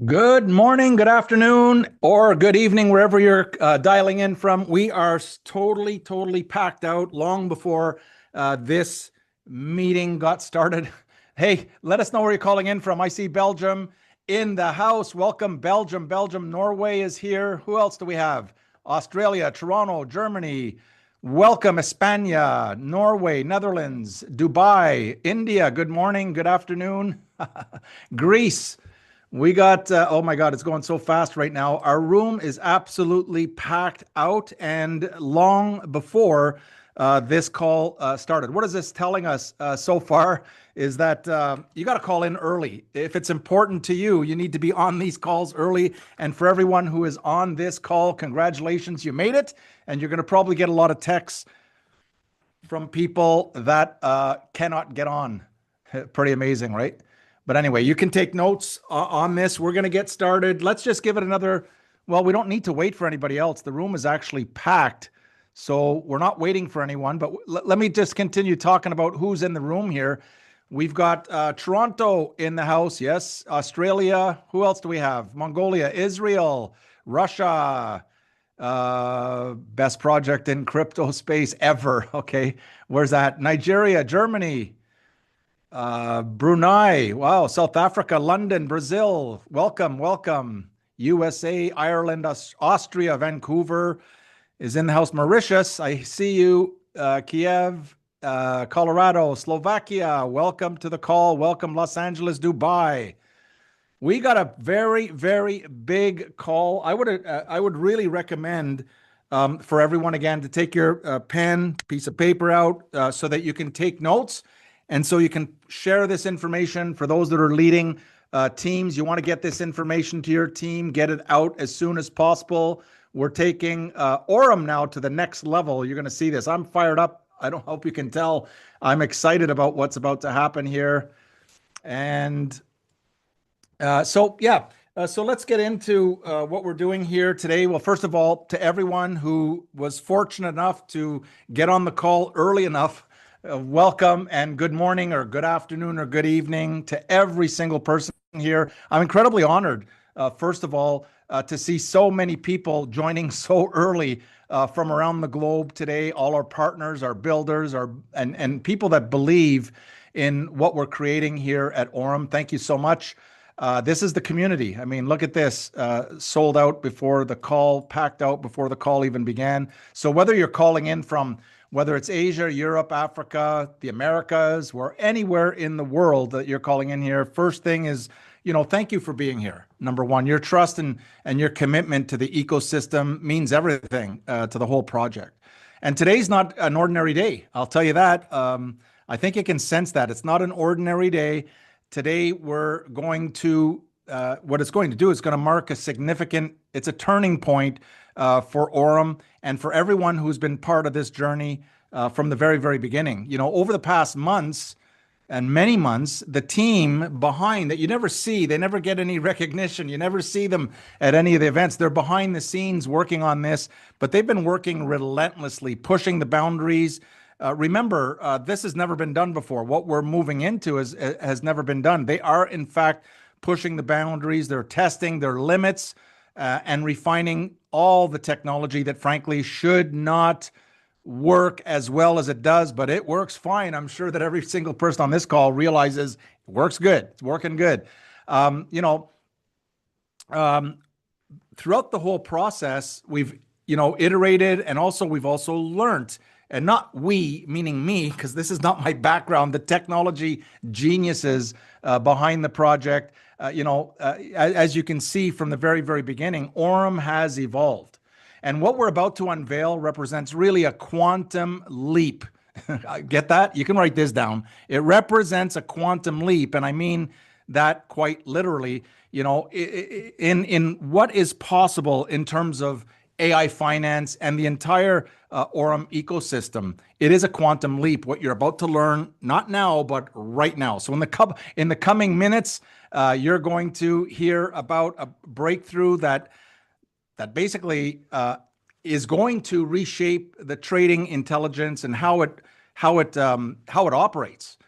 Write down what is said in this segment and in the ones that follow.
Good morning, good afternoon, or good evening, wherever you're dialing in from. We are totally packed out long before this meeting got started. Hey, let us know where you're calling in from. I see Belgium in the house. Welcome, Belgium. Norway is here. Who else do we have? Australia, Toronto, Germany. Welcome, España, Norway, Netherlands, Dubai, India. Good morning, good afternoon. Greece. We got, oh my God, it's going so fast right now. Our room is absolutely packed out and long before this call started. What is this telling us so far is that you got to call in early. If it's important to you, you need to be on these calls early. And for everyone who is on this call, congratulations, you made it. And you're going to probably get a lot of texts from people that cannot get on. Pretty amazing, right? But anyway, you can take notes on this. We're going to get started. Let's just give it another. Well, we don't need to wait for anybody else. The room is actually packed. So we're not waiting for anyone. But let me just continue talking about who's in the room here. We've got Toronto in the house. Yes. Australia. Who else do we have? Mongolia, Israel, Russia. Best project in crypto space ever. Okay. Where's that? Nigeria, Germany. Brunei, wow, South Africa, London, Brazil, welcome. USA, Ireland, Austria, Vancouver is in the house. Mauritius, I see you. Kiev, Colorado, Slovakia, welcome to the call. Welcome, Los Angeles, Dubai. We got a very big call. I would really recommend for everyone again to take your pen, piece of paper out so that you can take notes. And so you can share this information for those that are leading teams. You want to get this information to your team, get it out as soon as possible. We're taking Aurum now to the next level. You're going to see this. I'm fired up. I don't hope you can tell. I'm excited about what's about to happen here. And so let's get into what we're doing here today. Well, first of all, to everyone who was fortunate enough to get on the call early enough, welcome and good morning or good afternoon or good evening to every single person here. I'm incredibly honored, first of all, to see so many people joining so early from around the globe today. All our partners, our builders, and people that believe in what we're creating here at Aurum. Thank you so much. This is the community. I mean, look at this, sold out before the call, packed out before the call even began. So whether you're calling in from whether it's Asia, Europe, Africa, the Americas, or anywhere in the world that you're calling in here, first thing is, thank you for being here. Number one, your trust and your commitment to the ecosystem means everything to the whole project. And today's not an ordinary day. I'll tell you that. I think you can sense that. It's not an ordinary day. Today, we're going to, what it's going to do is going to mark it's a turning point for Aurum and for everyone who's been part of this journey from the very beginning. Over the past months and many months, the team behind that you never see, they never get any recognition. You never see them at any of the events. They're behind the scenes working on this, but they've been working relentlessly, pushing the boundaries. Remember, this has never been done before. What we're moving into has never been done. They are, in fact, pushing the boundaries. They're testing their limits and refining all the technology that, frankly, should not work as well as it does, but it works fine. I'm sure that every single person on this call realizes it works good. It's working good. Throughout the whole process, we've, iterated, and also we've also learned. And not we, meaning me, because this is not my background, the technology geniuses behind the project. As you can see from the very beginning, Aurum has evolved. And what we're about to unveil represents really a quantum leap. Get that? You can write this down. It represents a quantum leap, and I mean that quite literally, in what is possible in terms of AI finance and the entire Aurum ecosystem. It is a quantum leap, what you're about to learn, not now, but right now. So in the coming minutes, you're going to hear about a breakthrough that basically is going to reshape the trading intelligence and how it operates.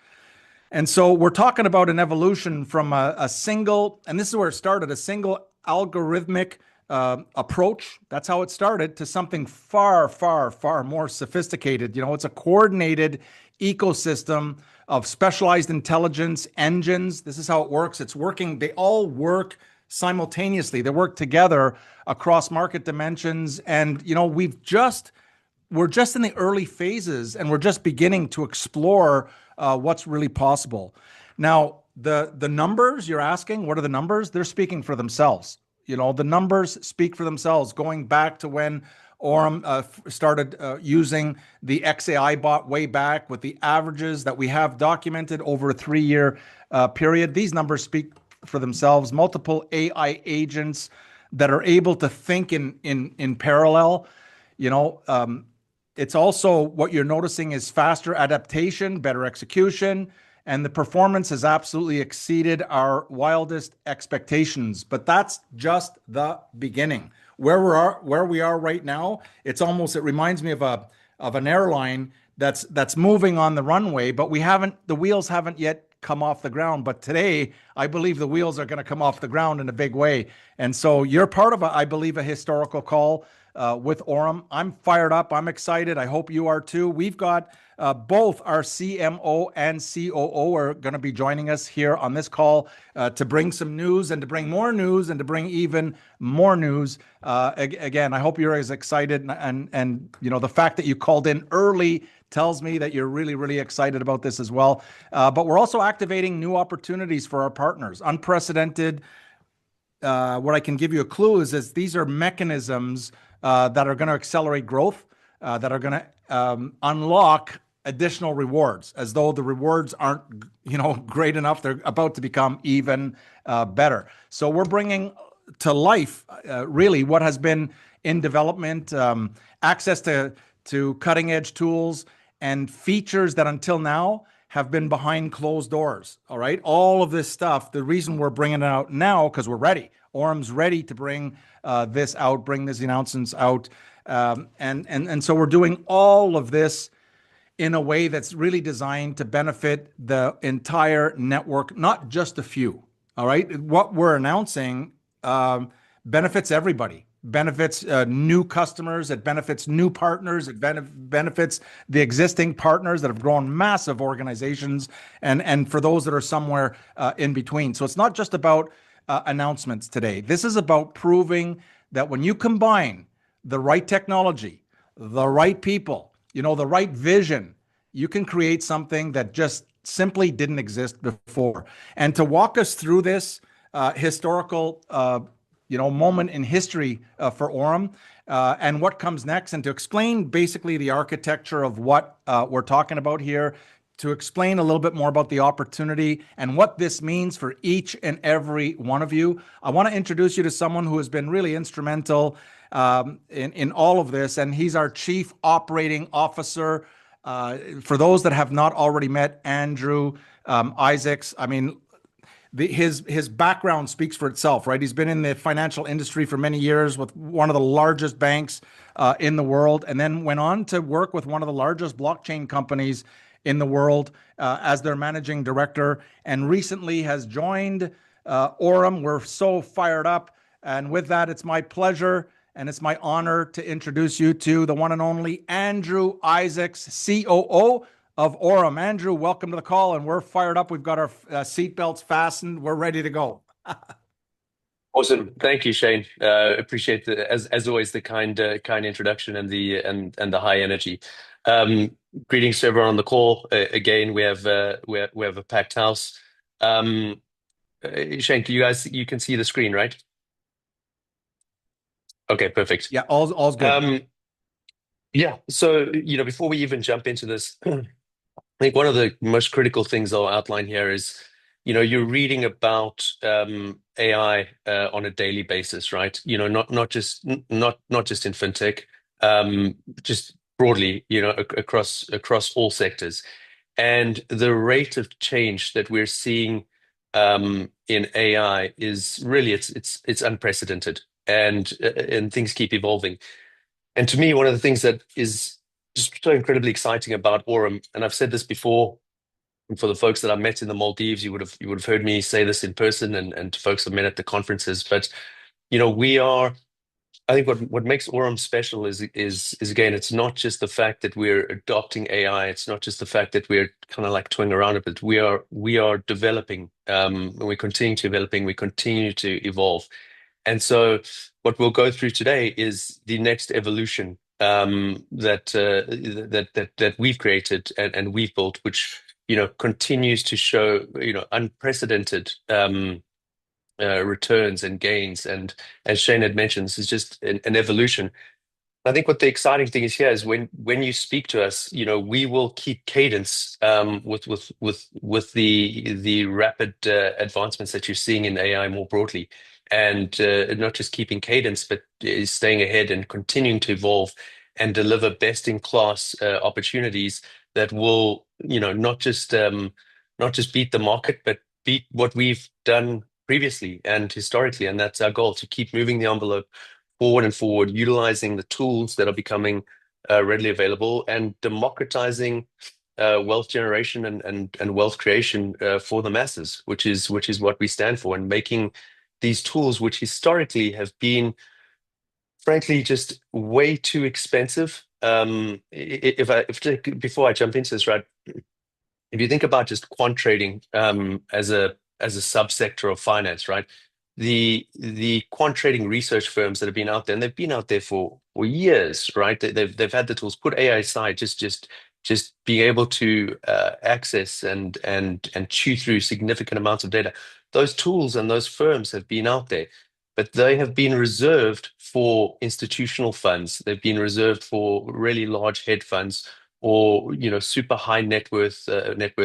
And so we're talking about an evolution from a single, and this is where it started, a single algorithmic approach. That's how it started, to something far, far, far more sophisticated. It's a coordinated ecosystem of specialized intelligence engines. This is how it works. It's working, they all work simultaneously. They work together across market dimensions. And, we're just in the early phases, and we're just beginning to explore what's really possible. Now, the numbers you're asking, what are the numbers? They're speaking for themselves. The numbers speak for themselves. Going back to when Aurum started using the XAI bot way back, with the averages that we have documented over a 3-year period, these numbers speak for themselves. Multiple AI agents that are able to think in parallel. It's also, what you're noticing is faster adaptation, better execution, and the performance has absolutely exceeded our wildest expectations. But that's just the beginning. Where we are right now, it reminds me of an airline that's moving on the runway, but the wheels haven't yet come off the ground. But today, I believe the wheels are going to come off the ground in a big way. And so you're part of I believe, a historical call with Aurum. I'm fired up. I'm excited. I hope you are too. We've got both our CMO and COO are going to be joining us here on this call to bring some news, and to bring more news, and to bring even more news. Again, I hope you're as excited, and the fact that you called in early tells me that you're really, really excited about this as well. But we're also activating new opportunities for our partners. Unprecedented. What I can give you a clue is these are mechanisms that are going to accelerate growth, that are going to unlock additional rewards, as though the rewards aren't, great enough. They're about to become even better. So we're bringing to life, really, what has been in development, access to cutting edge tools and features that until now have been behind closed doors. All right. All of this stuff, the reason we're bringing it out now, because we're ready. Aurum's ready to bring this out, bring these announcements out. And so we're doing all of this in a way that's really designed to benefit the entire network, not just a few. All right. What we're announcing benefits everybody. Benefits new customers, it benefits new partners, it benefits the existing partners that have grown massive organizations, and for those that are somewhere in between. So it's not just about announcements today. This is about proving that when you combine the right technology, the right people, the right vision, you can create something that just simply didn't exist before. And to walk us through this historical moment in history for Aurum and what comes next, and to explain basically the architecture of what we're talking about here, to explain a little bit more about the opportunity and what this means for each and every one of you, I want to introduce you to someone who has been really instrumental in all of this, and he's our Chief Operating Officer. For those that have not already met Andrew Isaacs, I mean, his background speaks for itself, right? He's been in the financial industry for many years with one of the largest banks in the world, and then went on to work with one of the largest blockchain companies in the world as their managing director, and recently has joined Aurum. We're so fired up. And with that, it's my pleasure and it's my honor to introduce you to the one and only Andrew Isaacs, COO of Aurum. Andrew, welcome to the call, and we're fired up. We've got our seatbelts fastened. We're ready to go. Awesome, thank you, Shane. Appreciate as always the kind introduction and the high energy. Greetings to everyone on the call. Again, we have a packed house. Shane, you can see the screen, right? Okay, perfect. Yeah, all's good. Yeah. So before we even jump into this, I think one of the most critical things I'll outline here is, you're reading about AI on a daily basis, right? Not just in fintech, just broadly, across all sectors, and the rate of change that we're seeing in AI is really it's unprecedented, and things keep evolving. And to me, one of the things that is just so incredibly exciting about Aurum, and I've said this before, And for the folks that I met in the Maldives, you would have heard me say this in person, and to folks I've met at the conferences. But we are. I think what makes Aurum special is again, it's not just the fact that we're adopting AI. It's not just the fact that we're kind of like toying around it, but we are developing, and we continue to developing. We continue to evolve. And so, what we'll go through today is the next evolution that we've created and we've built, which continues to show unprecedented returns and gains. And as Shane had mentioned, this is just an evolution. I think what the exciting thing is here is when you speak to us, we will keep cadence with the rapid advancements that you're seeing in AI more broadly, and not just keeping cadence, but is staying ahead and continuing to evolve and deliver best in class opportunities that will, not just beat the market, but beat what we've done previously and historically, and that's our goal, to keep moving the envelope forward and forward, utilizing the tools that are becoming readily available and democratizing wealth generation and wealth creation for the masses, which is what we stand for, and making these tools, which historically have been, frankly, just way too expensive. Before I jump into this, right, if you think about just quant trading as a subsector of finance, right? The quant trading research firms that have been out there, and they've been out there for years, right? They've had the tools. Put AI aside, just being able to access and chew through significant amounts of data. Those tools and those firms have been out there, but they have been reserved for institutional funds. They've been reserved for really large hedge funds or super high net worth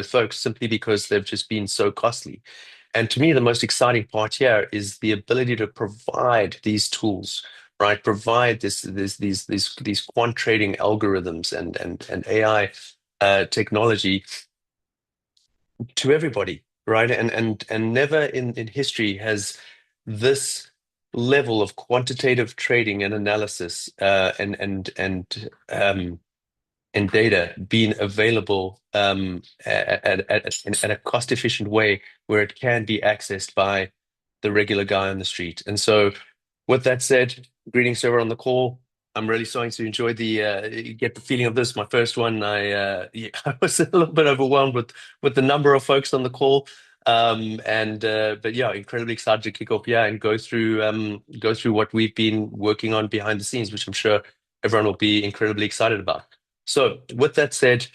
folks, simply because they've just been so costly. And to me, the most exciting part here is the ability to provide these tools, right? Provide these quant trading algorithms and AI technology to everybody, right? And never in history has this level of quantitative trading and analysis and data being available at a cost efficient way where it can be accessed by the regular guy on the street. And so, with that said, greetings to everyone on the call. I'm really starting to enjoy get the feeling of this. My first one, yeah, I was a little bit overwhelmed with the number of folks on the call. And but yeah, incredibly excited to kick off, yeah, and go through what we've been working on behind the scenes, which I'm sure everyone will be incredibly excited about. So, with that said,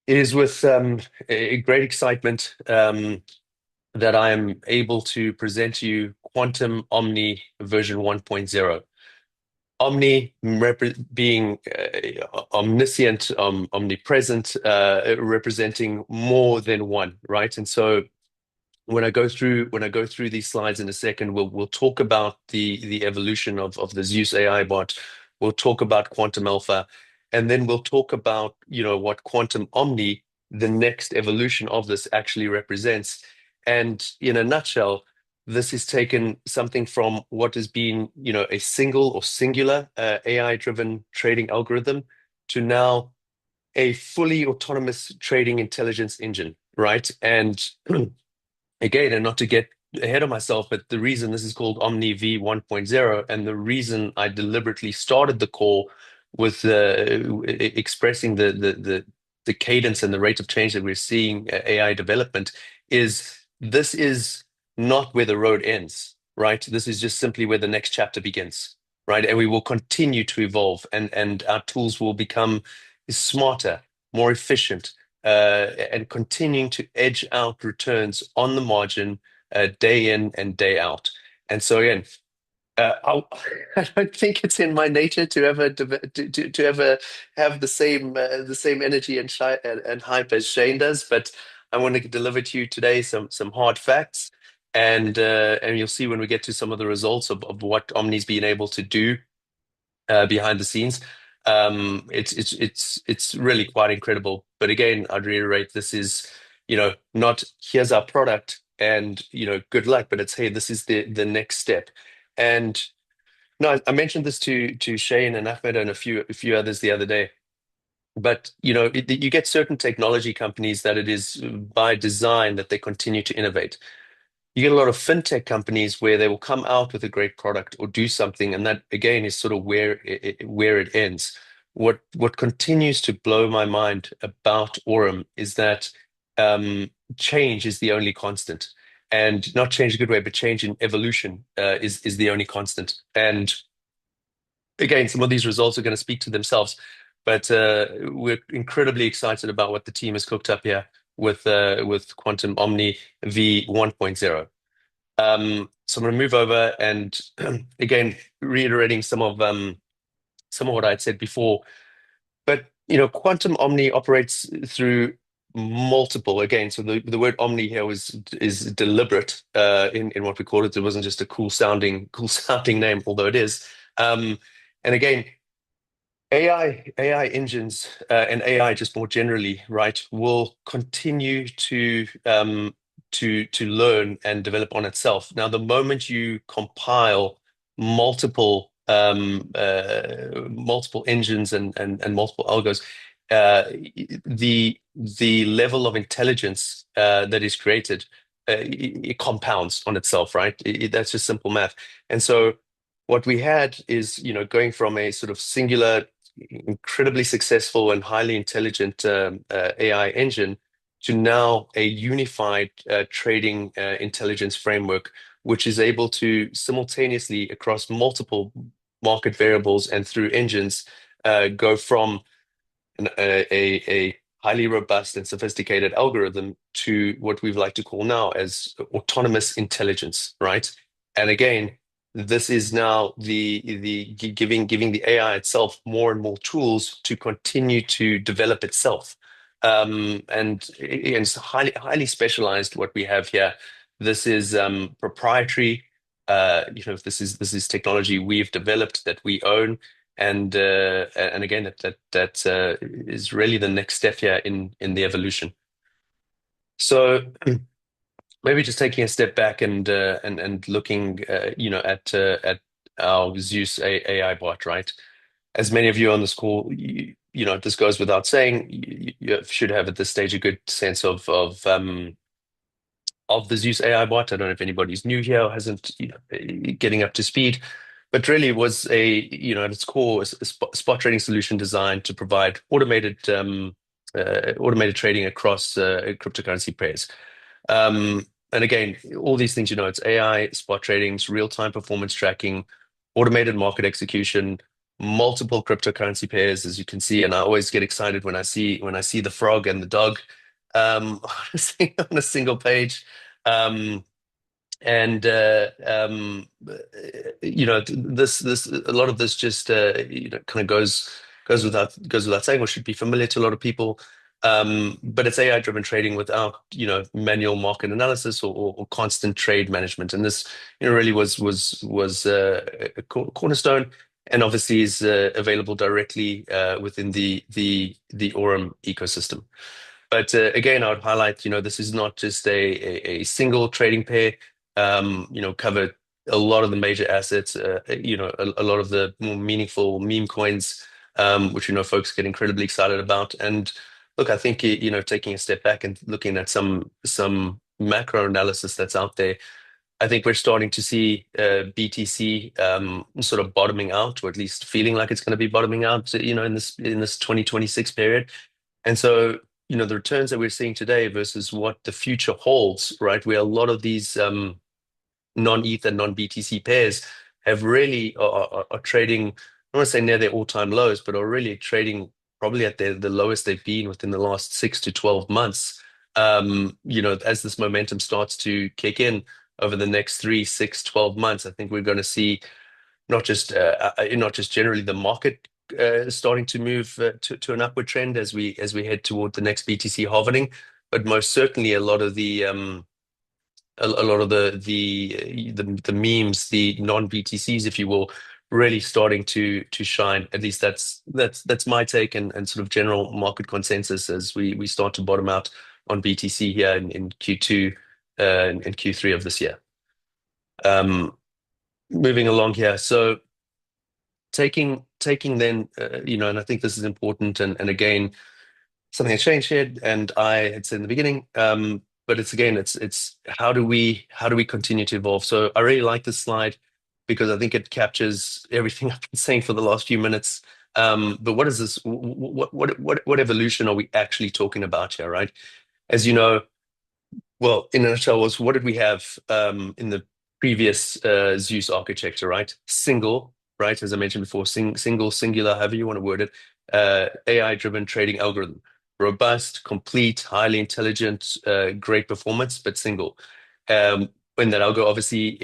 it is with a great excitement that I am able to present to you Quantum Omni version 1.0. Omni being omniscient, omnipresent, representing more than one, right? And so when I go through these slides in a second, we'll talk about the evolution of the Zeus AI bot. We'll talk about Quantum Alpha, and then we'll talk about what Quantum Omni, the next evolution of this, actually represents. And in a nutshell, this has taken something from what has been a single or singular AI-driven trading algorithm to now a fully autonomous trading intelligence engine, right? And again, and not to get ahead of myself, but the reason this is called Omni V 1.0, and the reason I deliberately started the call with expressing the cadence and the rate of change that we're seeing AI development, is this is not where the road ends, right? This is just simply where the next chapter begins, right? And we will continue to evolve, and our tools will become smarter, more efficient, and continuing to edge out returns on the margin day in and day out. And so again, I don't think it's in my nature to ever to ever have the same energy and hype as Shane does, but I want to deliver to you today some hard facts, and you'll see when we get to some of the results of what Omni's been able to do behind the scenes. It's really quite incredible. But again, I'd reiterate, this is not here's our product and good luck, but it's, hey, this is the next step. And no, I mentioned this to Shane and Ahmed and a few others the other day. But you get certain technology companies that it is by design that they continue to innovate. You get a lot of fintech companies where they will come out with a great product or do something, and that again is sort of where it ends. What continues to blow my mind about Aurum is that change is the only constant, and not change in a good way, but change in evolution is the only constant. And again, some of these results are going to speak to themselves, but we're incredibly excited about what the team has cooked up here with Quantum Omni V 1.0. So I'm going to move over and again reiterating some of what I'd said before. But Quantum Omni operates through multiple again. So the word omni here is deliberate in what we call it. It wasn't just a cool sounding name, although it is. And again, AI engines and AI just more generally, right, will continue to learn and develop on itself. Now, the moment you compile multiple engines and multiple algos, the level of intelligence that is created it compounds on itself, right? That's just simple math. And so what we had is, going from a sort of singular incredibly successful and highly intelligent AI engine to now a unified trading intelligence framework, which is able to simultaneously across multiple market variables and through engines go from a highly robust and sophisticated algorithm to what we like to call now as autonomous intelligence, right? And again, this is now the giving the AI itself more and more tools to continue to develop itself. And it's highly specialized what we have here. This is proprietary. This is technology we've developed that we own, and again that is really the next step here in the evolution. So maybe just taking a step back and looking at our Zeus AI bot, right? As many of you on this call, this goes without saying, you should have at this stage a good sense of the Zeus AI bot. I don't know if anybody's new here or hasn't, getting up to speed, but really was at its core, a spot trading solution designed to provide automated trading across cryptocurrency pairs. And again, all these things, it's AI, spot trading, it's real-time performance tracking, automated market execution, multiple cryptocurrency pairs, as you can see. And I always get excited when I see the frog and the dog on a single page. Um, and this a lot of this just kind of goes without saying, or should be familiar to a lot of people. But it's AI driven trading without manual market analysis or constant trade management, and this really was a cornerstone, and obviously is available directly within the Aurum ecosystem. But again, I would highlight, this is not just a single trading pair. Cover a lot of the major assets. A lot of the more meaningful meme coins, which folks get incredibly excited about. And look, I think taking a step back and looking at some macro analysis that's out there, I think we're starting to see BTC sort of bottoming out, or at least feeling like it's going to be bottoming out, in this 2026 period. And so, the returns that we're seeing today versus what the future holds, right? Where a lot of these non-ETH and non-BTC pairs have really are trading, I don't want to say near their all-time lows, but are really trading probably at the lowest they've been within the last 6 to 12 months. As this momentum starts to kick in over the next 3, 6, 12 months, I think we're going to see not just generally the market starting to move to an upward trend as we head toward the next BTC halving, but most certainly a lot of the memes, the non-BTCs, if you will, really starting to shine. At least that's my take and sort of general market consensus as we start to bottom out on BTC here in Q2 and Q3 of this year. Moving along here. So taking taking then, and I think this is important, and again, something has changed here, and I had said in the beginning, but it's how do we continue to evolve? So I really like this slide because I think it captures everything I've been saying for the last few minutes. But what is this? What evolution are we actually talking about here, right? As you know, well, in a nutshell, was what did we have in the previous Zeus architecture, right? Single, right? As I mentioned before, single, singular, however you want to word it, AI-driven trading algorithm. Robust, complete, highly intelligent, great performance, but single. In that algo, obviously,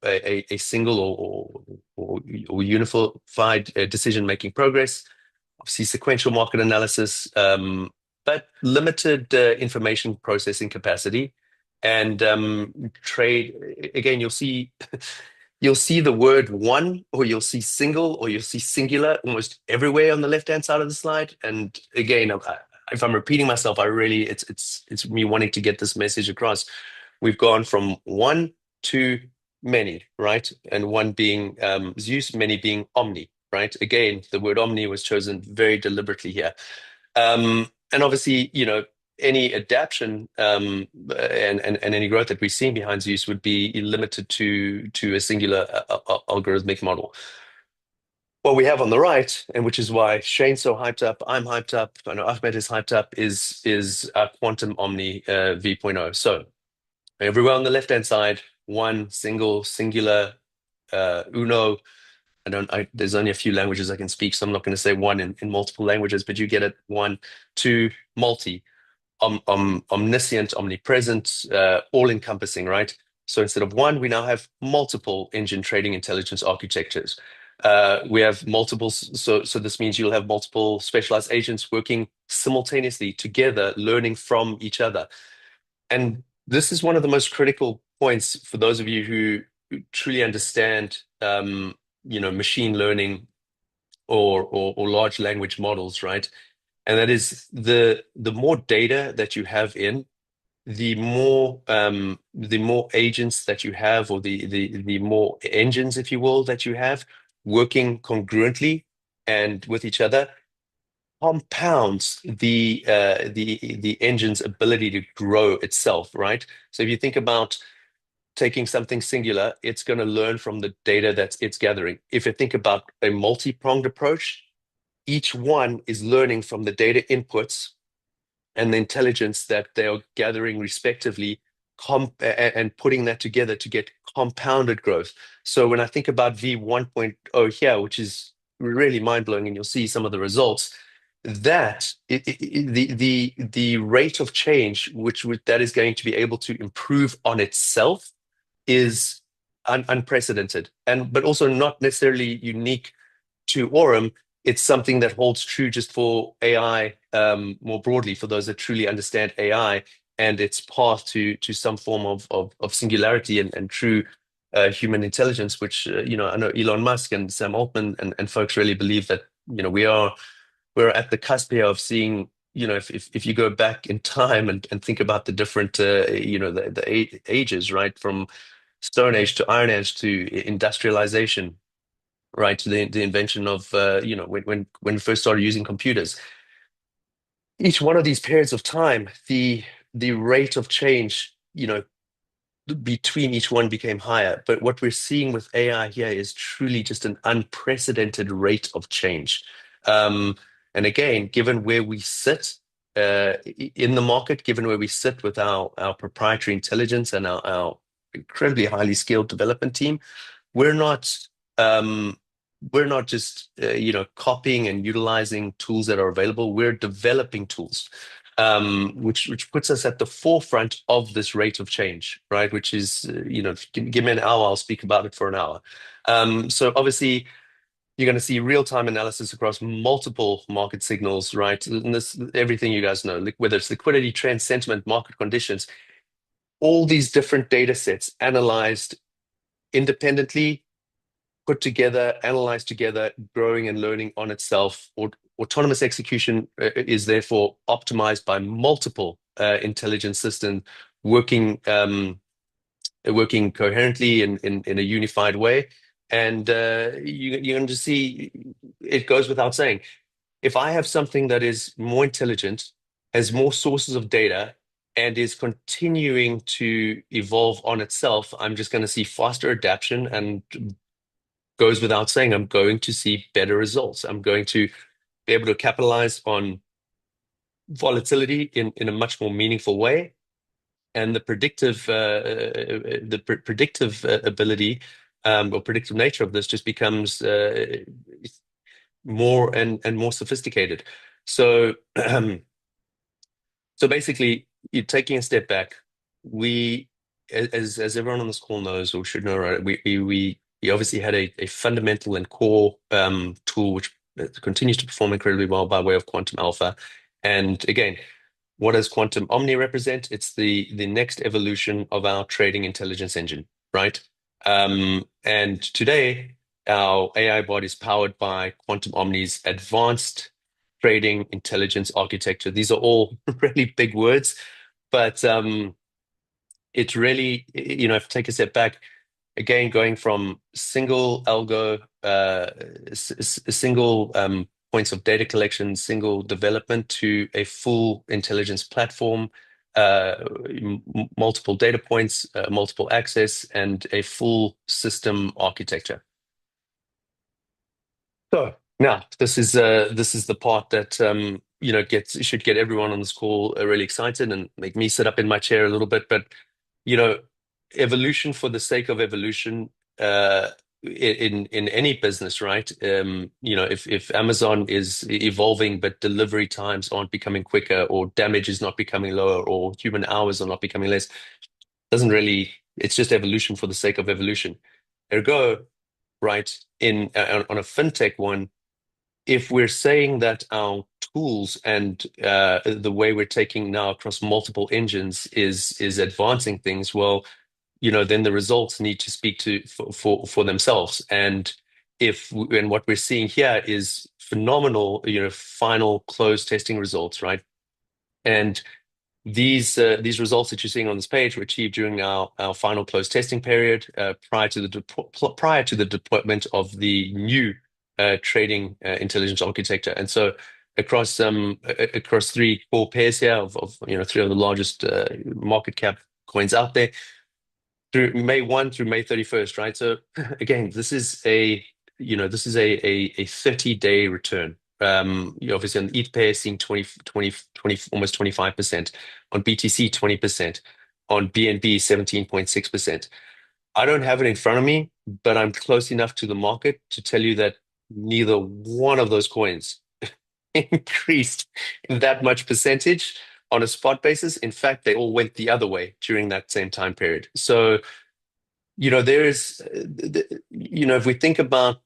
a single or unified decision-making progress, obviously sequential market analysis, but limited information processing capacity and trade. Again, you'll see the word one, or you'll see single, or you'll see singular almost everywhere on the left-hand side of the slide. And again, if I'm repeating myself, it's me wanting to get this message across. We've gone from one to many, right? And one being Zeus, many being Omni, right? Again, the word Omni was chosen very deliberately here. And obviously, any adaptation and any growth that we've seen behind Zeus would be limited to a singular algorithmic model. What we have on the right, and which is why Shane's so hyped up, I'm hyped up, I know Ahmed is hyped up, is Quantum OMNI v.0. So everywhere on the left-hand side, one single, singular, uno. There's only a few languages I can speak, so I'm not going to say one in multiple languages, but you get it. One, two, multi, omniscient, omnipresent, all-encompassing, right? So instead of one, we now have multiple engine trading intelligence architectures. We have multiple, so this means you'll have multiple specialized agents working simultaneously together, learning from each other. And this is one of the most critical points for those of you who truly understand, machine learning or large language models, right? And that is the more data that you have in, the more agents that you have, or the more engines, if you will, that you have working congruently and with each other, compounds the engine's ability to grow itself, right? So if you think about taking something singular, it's going to learn from the data that it's gathering. If you think about a multi-pronged approach, each one is learning from the data inputs and the intelligence that they are gathering respectively, and putting that together to get compounded growth. So when I think about V 1.0 here, which is really mind-blowing, and you'll see some of the results, that the rate of change that is going to be able to improve on itself is unprecedented, but also not necessarily unique to Aurum. It's something that holds true just for AI, more broadly, for those that truly understand AI and its path to some form of singularity and true human intelligence, which I know Elon Musk and Sam Altman and folks really believe that we're at the cusp here of seeing. If you go back in time and think about the different the ages, right, from Stone Age to Iron Age to industrialization, right, to the invention of when we first started using computers. Each one of these periods of time, the rate of change, between each one became higher. But what we're seeing with AI here is truly just an unprecedented rate of change. And again, given where we sit in the market, given where we sit with our proprietary intelligence and our incredibly highly skilled development team, we're not just copying and utilizing tools that are available. We're developing tools, which puts us at the forefront of this rate of change, right? Which is, if you give me an hour, I'll speak about it for an hour. So obviously, you're going to see real-time analysis across multiple market signals, right? And this, everything you guys know, whether it's liquidity, trend, sentiment, market conditions, all these different data sets analyzed independently, put together, analyzed together, growing and learning on itself. Autonomous execution is therefore optimized by multiple intelligence systems working coherently in a unified way. And you're going to see it goes without saying. If I have something that is more intelligent, has more sources of data, and is continuing to evolve on itself, I'm just going to see faster adaptation, and goes without saying, I'm going to see better results. I'm going to be able to capitalize on volatility in a much more meaningful way. And predictive ability, or predictive nature of this just becomes more and more sophisticated. So so basically, you're taking a step back. We, as everyone on this call knows or should know, right? We obviously had a fundamental and core tool which continues to perform incredibly well by way of Quantum Alpha. And again, what does Quantum Omni represent? It's the next evolution of our trading intelligence engine, right? And today, our AI bot is powered by Quantum Omni's advanced trading intelligence architecture. These are all really big words, but it's really, if you take a step back, again, going from single algo, single points of data collection, single development to a full intelligence platform, multiple data points, multiple access, and a full system architecture. So now this is the part that should get everyone on this call really excited and make me sit up in my chair a little bit. But you know, evolution for the sake of evolution, in any business, right? If Amazon is evolving but delivery times aren't becoming quicker, or damage is not becoming lower, or human hours are not becoming less, doesn't really. It's just evolution for the sake of evolution. Ergo, right? On a fintech one, if we're saying that our tools and the way we're taking now across multiple engines is advancing things, well, then the results need to speak to for themselves. And what we're seeing here is phenomenal, final closed testing results, right? And these results that you're seeing on this page were achieved during our final closed testing period, prior to the deployment of the new trading intelligence architecture. And so across three core pairs here of three of the largest market cap coins out there, through May 1 through May 31st, right? So again, this is a 30-day return. Obviously on ETH pair seeing 20, almost 25%, on BTC 20%, on BNB 17.6%. I don't have it in front of me, but I'm close enough to the market to tell you that neither one of those coins increased that much percentage on a spot basis. In fact, they all went the other way during that same time period. So, there is, if we think about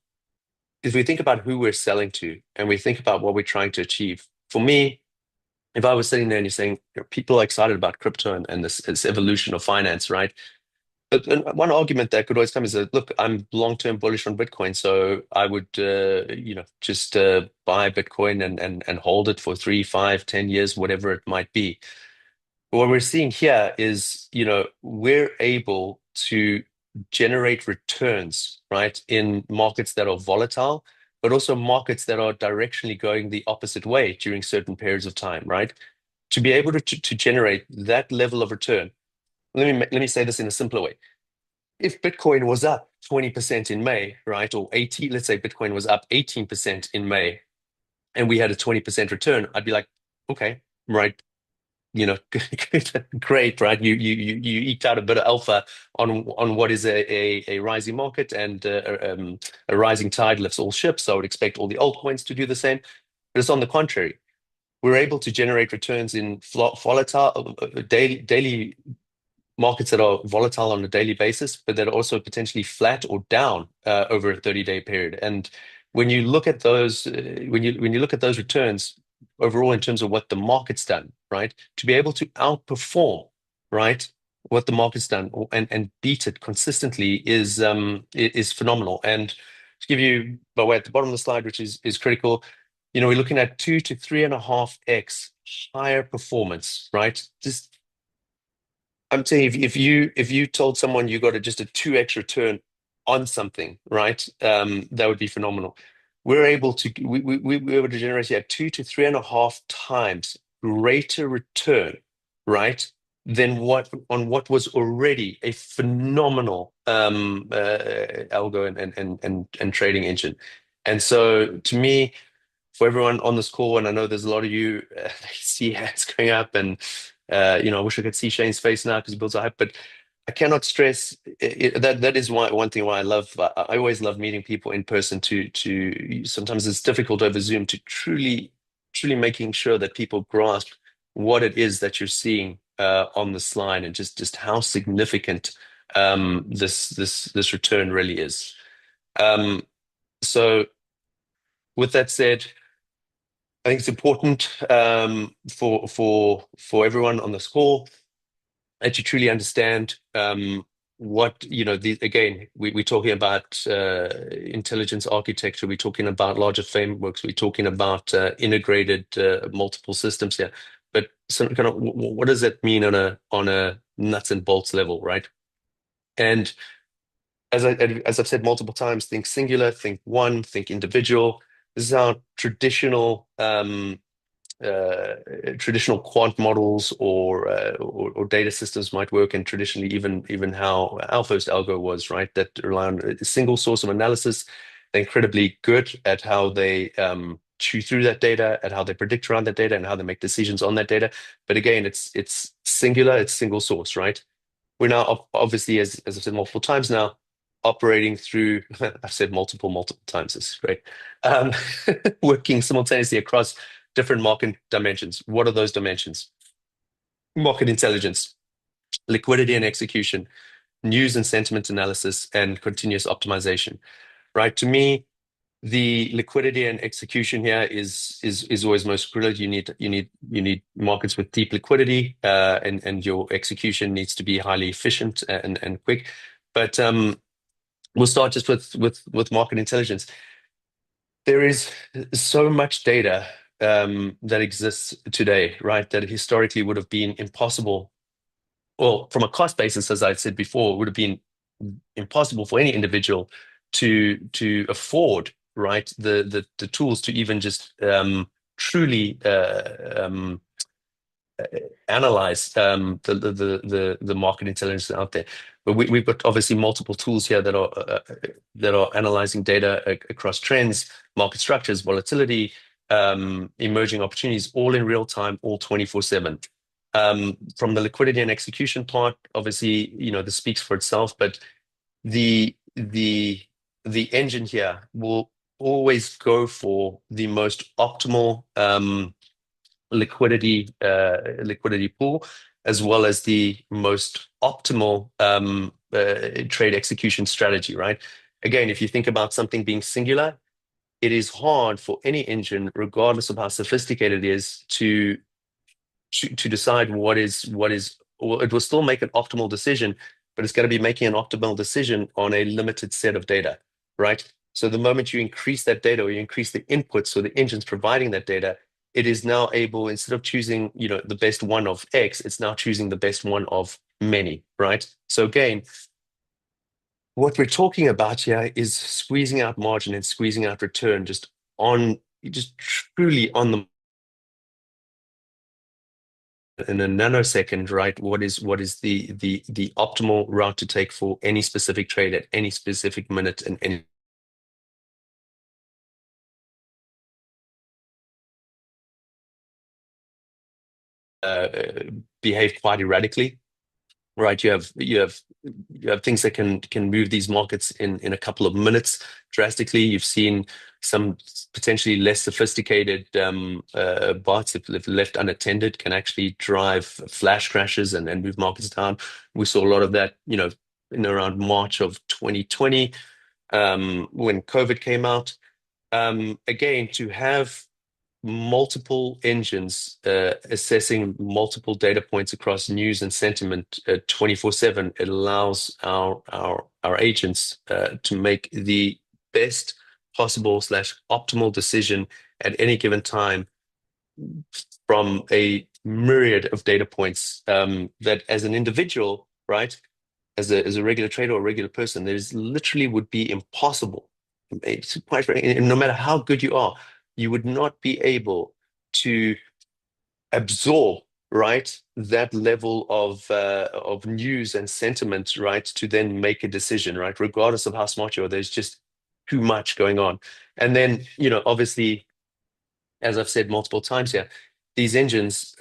who we're selling to, and we think about what we're trying to achieve, for me, if I was sitting there and you're saying people are excited about crypto and this evolution of finance, right? But and one argument that could always come is that, look, I'm long-term bullish on Bitcoin, so I would, just buy Bitcoin and hold it for 3, 5, 10 years, whatever it might be. What we're seeing here is, we're able to generate returns, right, in markets that are volatile, but also markets that are directionally going the opposite way during certain periods of time, right? To be able to generate that level of return, let me say this in a simpler way. If Bitcoin was up 20% in May, right, or 80, let's say Bitcoin was up 18% in May, and we had a 20% return, I'd be like, okay, right, great, right? You eked out a bit of alpha on what is a rising market, and a rising tide lifts all ships. So I would expect all the altcoins to do the same. But it's on the contrary. We're able to generate returns in volatile daily markets that are volatile on a daily basis, but that are also potentially flat or down over a 30-day period. And when you look at those, when you look at those returns overall in terms of what the market's done, right? To be able to outperform, right, what the market's done, and beat it consistently is phenomenal. And to give you, by way at the bottom of the slide, which is critical, we're looking at 2 to 3.5x higher performance, right? I'm saying, if you told someone you got just a 2x return on something, right? That would be phenomenal. We're able to generate here 2 to 3.5 times greater return, right? Than what was already a phenomenal algo and trading engine. And so to me, for everyone on this call, and I know there's a lot of you see hands going up, and I wish I could see Shane's face now because he builds a hype, but I cannot stress that is one thing why I always love meeting people in person to sometimes it's difficult over Zoom to truly making sure that people grasp what it is that you're seeing on the slide and just how significant this return really is. Um, so with that said, I think it's important for everyone on this call that you truly understand what again we're talking about intelligence architecture, we're talking about larger frameworks, we're talking about integrated multiple systems here, but some kind of what does that mean on a nuts and bolts level, right? And as I've said multiple times, think singular, think one, think individual. This is how uh, traditional quant models or data systems might work, and traditionally even how our first algo was, right? That rely on a single source of analysis. They're incredibly good at how they chew through that data, at how they predict around that data, and how they make decisions on that data. But again, it's singular, it's single source, right? We're now obviously, as I've said multiple times now, operating through, I've said multiple times, this is great, um, working simultaneously across different market dimensions. What are those dimensions? Market intelligence, liquidity and execution, news and sentiment analysis, and continuous optimization, right? To me, the liquidity and execution here is always most critical. You need markets with deep liquidity, and your execution needs to be highly efficient and quick. But we'll start just with market intelligence. There is so much data that exists today, right? That historically would have been impossible. Well, from a cost basis, as I said before, it would have been impossible for any individual to afford, right? The tools to even just truly analyze the market intelligence out there. But we've got obviously multiple tools here that are analyzing data across trends, market structures, volatility, emerging opportunities, all in real time, all 24/7. From the liquidity and execution part, obviously, this speaks for itself, but the the the engine here will always go for the most optimal liquidity pool, as well as the most optimal trade execution strategy, right? Again, if you think about something being singular, it is hard for any engine, regardless of how sophisticated it is, to decide what is. Well, it will still make an optimal decision, but it's going to be making an optimal decision on a limited set of data, right? So the moment you increase that data or you increase the inputs, so the engine's providing that data, it is now able, instead of choosing, the best one of X, it's now choosing the best one of many, right? So again, what we're talking about here is squeezing out margin and squeezing out return just truly on the in a nanosecond, right? What is the optimal route to take for any specific trade at any specific minute and any uh, behave quite erratically, right? You have things that can move these markets in a couple of minutes drastically. You've seen some potentially less sophisticated bots, if left unattended, can actually drive flash crashes and move markets down. We saw a lot of that, in around March of 2020, when COVID came out. Again, to have multiple engines assessing multiple data points across news and sentiment 24/7, it allows our agents to make the best possible slash optimal decision at any given time from a myriad of data points, that as an individual, right? as a regular trader or a regular person, there's literally would be impossible. It's quite frankly, no matter how good you are, you would not be able to absorb, right, that level of news and sentiment, right, to then make a decision, right, regardless of how smart you are. There's just too much going on. And then, obviously, as I've said multiple times here, these engines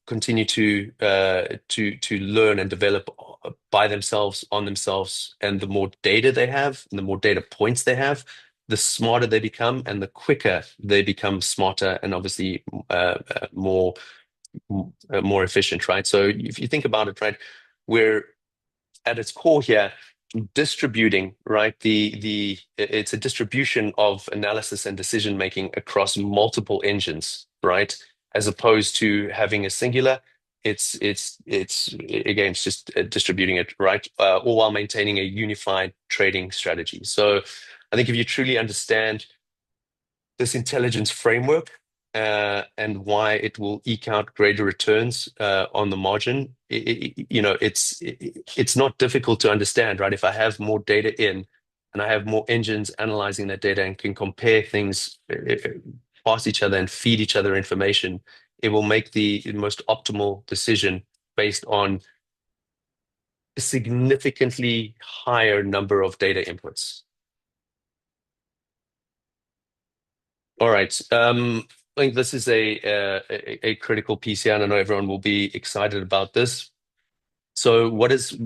continue to learn and develop by themselves, on themselves, and the more data they have, and the more data points they have, the smarter they become, and the quicker they become smarter, and obviously more efficient, right? So if you think about it, right, we're at its core here distributing, right? It's a distribution of analysis and decision making across multiple engines, right? As opposed to having a singular, it's again, it's just distributing it, right? All while maintaining a unified trading strategy. So I think if you truly understand this intelligence framework and why it will eke out greater returns on the margin, it's not difficult to understand, right? If I have more data in and I have more engines analyzing that data and can compare things past each other and feed each other information, it will make the most optimal decision based on a significantly higher number of data inputs. All right. I think this is a critical piece here, and I know everyone will be excited about this. So, what does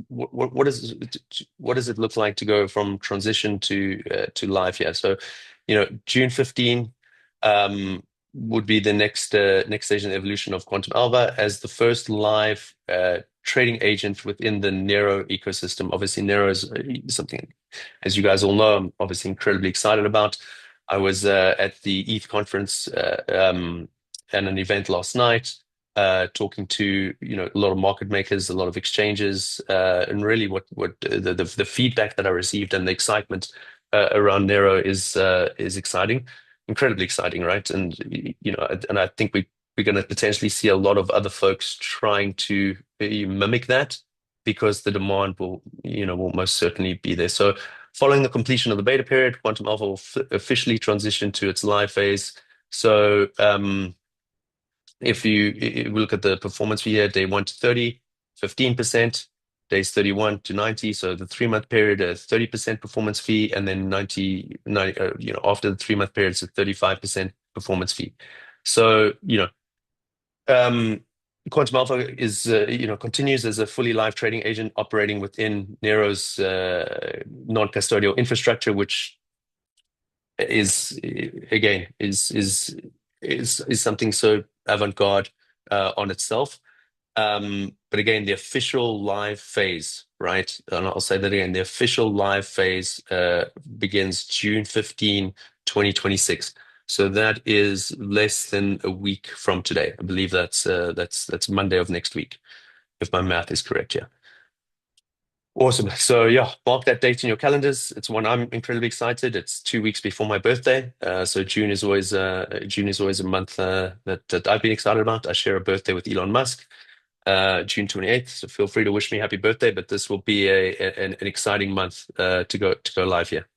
it look like to go from transition to live here? So, June 15 would be the next stage in the evolution of Quantum Alpha as the first live trading agent within the Nero ecosystem. Obviously, Nero is something, as you guys all know, I'm obviously incredibly excited about. I was at the ETH conference at an event last night, talking to a lot of market makers, a lot of exchanges, and really what the feedback that I received and the excitement around Nero is exciting, incredibly exciting, right? And and I think we're going to potentially see a lot of other folks trying to mimic that because the demand will most certainly be there. So following the completion of the beta period, Quantum Alpha will officially transition to its live phase. So if we look at the performance fee here, day 1 to 30, 15%, days 31 to 90. So the 3-month period, a 30% performance fee, and then 90, after the 3-month period, it's a 35% performance fee. So, Quantum Alpha is, continues as a fully live trading agent operating within Nero's non-custodial infrastructure, which is again is something so avant-garde on itself. But again, the official live phase, right? And I'll say that again, the official live phase begins June 15, 2026. So that is less than a week from today. I believe that's Monday of next week, if my math is correct. Yeah. Awesome. So yeah, mark that date in your calendars. It's one I'm incredibly excited. It's 2 weeks before my birthday. So June is always a month that I've been excited about. I share a birthday with Elon Musk, June 28th. So feel free to wish me happy birthday. But this will be an exciting month to go live here.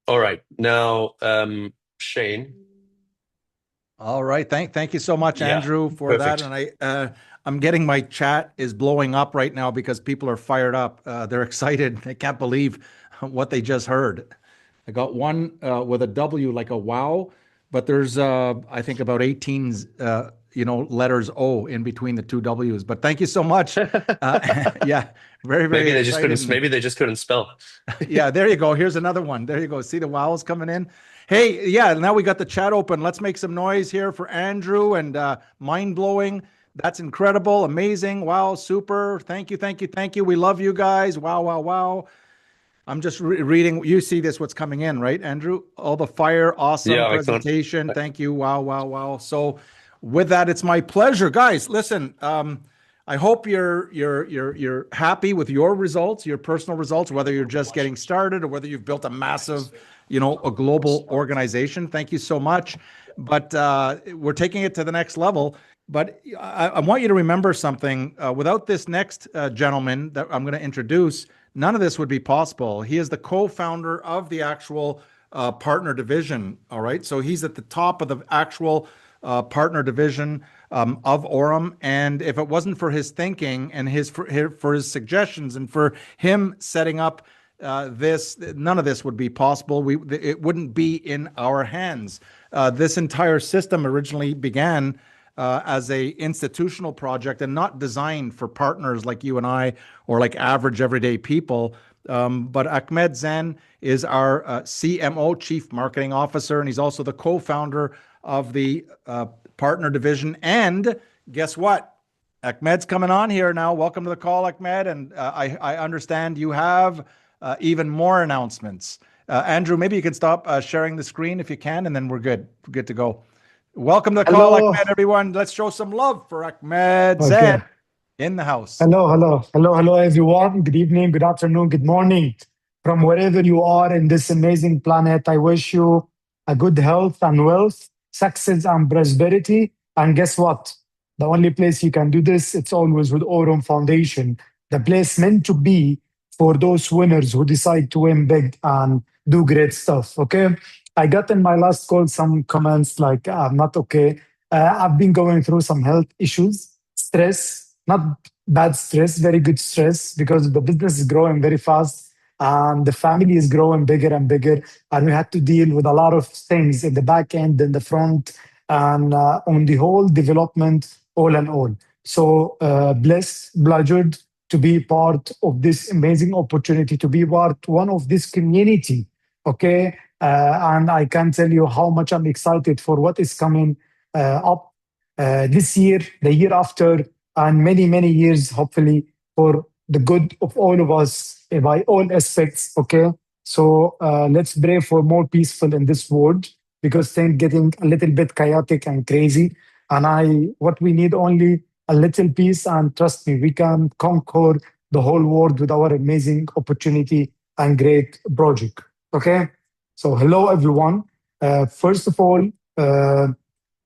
All right. Now, Shane. All right. Thank you so much, Yeah, Andrew, for perfect. that. And I'm getting my chat is blowing up right now because people are fired up. They're excited. They can't believe what they just heard. I got one with a W like a wow, but there's I think about 18 letters O in between the two W's. But thank you so much. Yeah, very, very excited. Maybe they just couldn't spell. Yeah, there you go. Here's another one. There you go. See the vowels coming in. Hey, yeah, now we got the chat open. Let's make some noise here for Andrew and mind blowing. That's incredible, amazing. Wow, super. Thank you, thank you, thank you. We love you guys. Wow, wow, wow. I'm just reading. You see this, what's coming in, right, Andrew? All the fire, awesome Yeah, I can't. presentation. Thank you. Wow, wow, wow. So with that, it's my pleasure. Guys, listen, I hope you're happy with your results, your personal results, whether you're just getting started or whether you've built a massive, a global organization. Thank you so much. But we're taking it to the next level. But I want you to remember something. Without this next gentleman that I'm going to introduce, none of this would be possible. He is the co-founder of the actual partner division. All right. So he's at the top of the actual partner division of Aurum. And if it wasn't for his thinking and for his suggestions and for him setting up this, none of this would be possible. It wouldn't be in our hands. This entire system originally began as a institutional project and not designed for partners like you and I or like average everyday people. But Ahmed Zen is our CMO, Chief Marketing Officer, and he's also the co-founder of the partner division. And guess what? Ahmed's coming on here now. Welcome to the call, Ahmed. And I understand you have even more announcements. Andrew, maybe you can stop sharing the screen if you can, and then we're good. We're good to go. Welcome to the call, Hello. Ahmed, everyone. Let's show some love for Ahmed Okay. Zen in the house. Hello, everyone. Good evening, good afternoon, good morning. From wherever you are in this amazing planet, I wish you a good health and wealth, success and prosperity. And guess what? The only place you can do this, it's always with Aurum Foundation, the place meant to be for those winners who decide to win big and do great stuff. Okay. I got in my last call some comments like, I'm not okay. I've been going through some health issues, stress, not bad stress, very good stress, because the business is growing very fast and the family is growing bigger and bigger. And we had to deal with a lot of things in the back end, in the front, and on the whole development, all in all. So blessed, bludgered to be part of this amazing opportunity, to be part one of this community. Okay. And I can tell you how much I'm excited for what is coming up this year, the year after, and many, many years, hopefully, for the good of all of us by all aspects. Okay. So let's pray for more peaceful in this world because things getting a little bit chaotic and crazy. And what we need only a little peace. And trust me, we can conquer the whole world with our amazing opportunity and great project. Okay. So, hello everyone. First of all,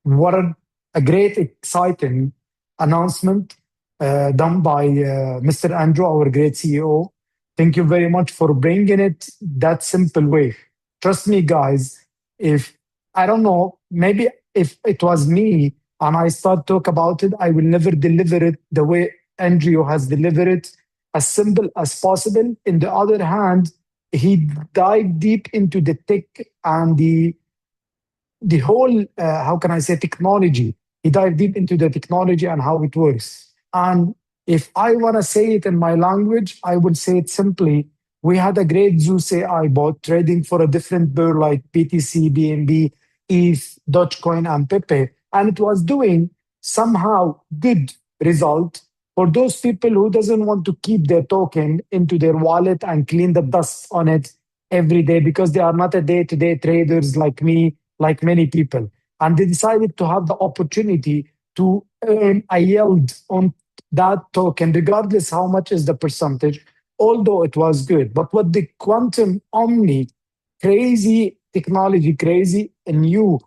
what a great, exciting announcement done by Mr. Andrew, our great CEO. Thank you very much for bringing it that simple way. Trust me, guys, if I don't know, maybe if it was me and I start talk about it, I will never deliver it the way Andrew has delivered it, as simple as possible. In the other hand, he dived deep into the tech and the whole how can I say technology. He dived deep into the technology and how it works. And if I want to say it in my language, I would say it simply. We had a great Zeus AI bot trading for a different pair like BTC, BNB, ETH, Dogecoin, and Pepe, and it was doing somehow good result for those people who doesn't want to keep their token into their wallet and clean the dust on it every day because they are not a day-to-day traders like me, like many people. And they decided to have the opportunity to earn a yield on that token, regardless how much is the percentage, although it was good. But what the Quantum OMNI, crazy technology, crazy and new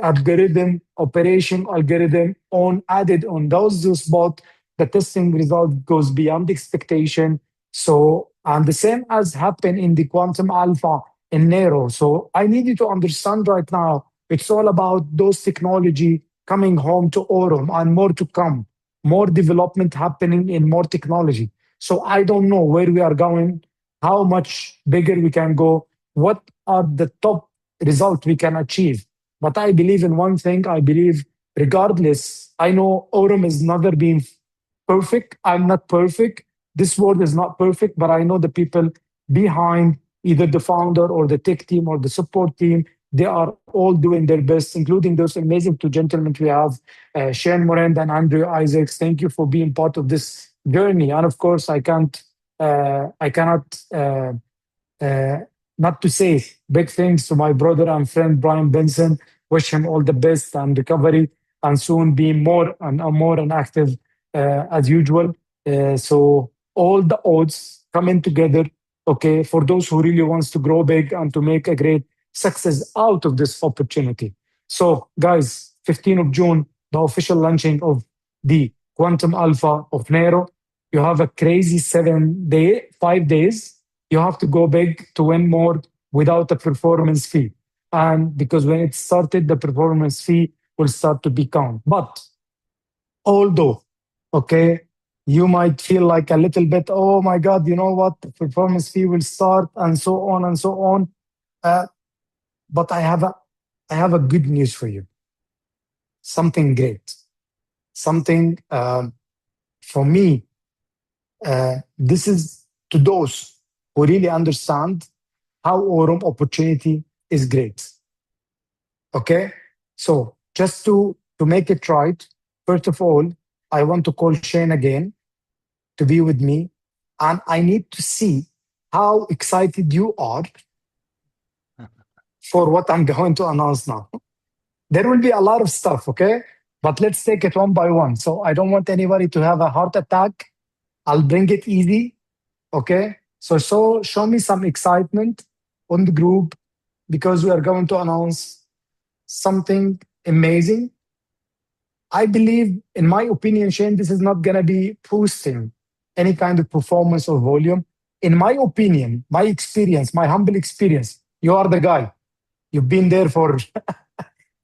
algorithm, operation algorithm on added on those bot, the testing result goes beyond expectation. So, and the same as happened in the Quantum Alpha in Nero. So I need you to understand right now, it's all about those technology coming home to Aurum and more to come, more development happening in more technology. So I don't know where we are going, how much bigger we can go, what are the top results we can achieve. But I believe in one thing. I believe regardless, I know Aurum has never been perfect. I'm not perfect. This world is not perfect, but I know the people behind either the founder or the tech team or the support team, they are all doing their best, including those amazing two gentlemen we have, Shane Morand and Andrew Isaacs. Thank you for being part of this journey. And of course, I cannot not to say big thanks to my brother and friend Brian Benson. Wish him all the best and recovery, and soon be more and active as usual. So all the odds coming together. Okay, for those who really wants to grow big and to make a great success out of this opportunity. So, guys, 15th of June, the official launching of the Quantum Alpha of Nero. You have a crazy 5 days. You have to go big to win more without a performance fee. And because when it started, the performance fee will start to be count. But although, okay, you might feel like a little bit, oh my God, you know what, the performance fee will start and so on and so on. But I have a good news for you. Something great. Something for me, this is to those who really understand how Aurum opportunity is great. Okay? So just to make it right, first of all, I want to call Shane again to be with me. And I need to see how excited you are for what I'm going to announce now. There will be a lot of stuff, okay? But let's take it one by one. So I don't want anybody to have a heart attack. I'll bring it easy, okay? So show me some excitement on the group because we are going to announce something amazing. I believe, in my opinion, Shane, this is not going to be boosting any kind of performance or volume. In my opinion, my experience, my humble experience, you are the guy. You've been there for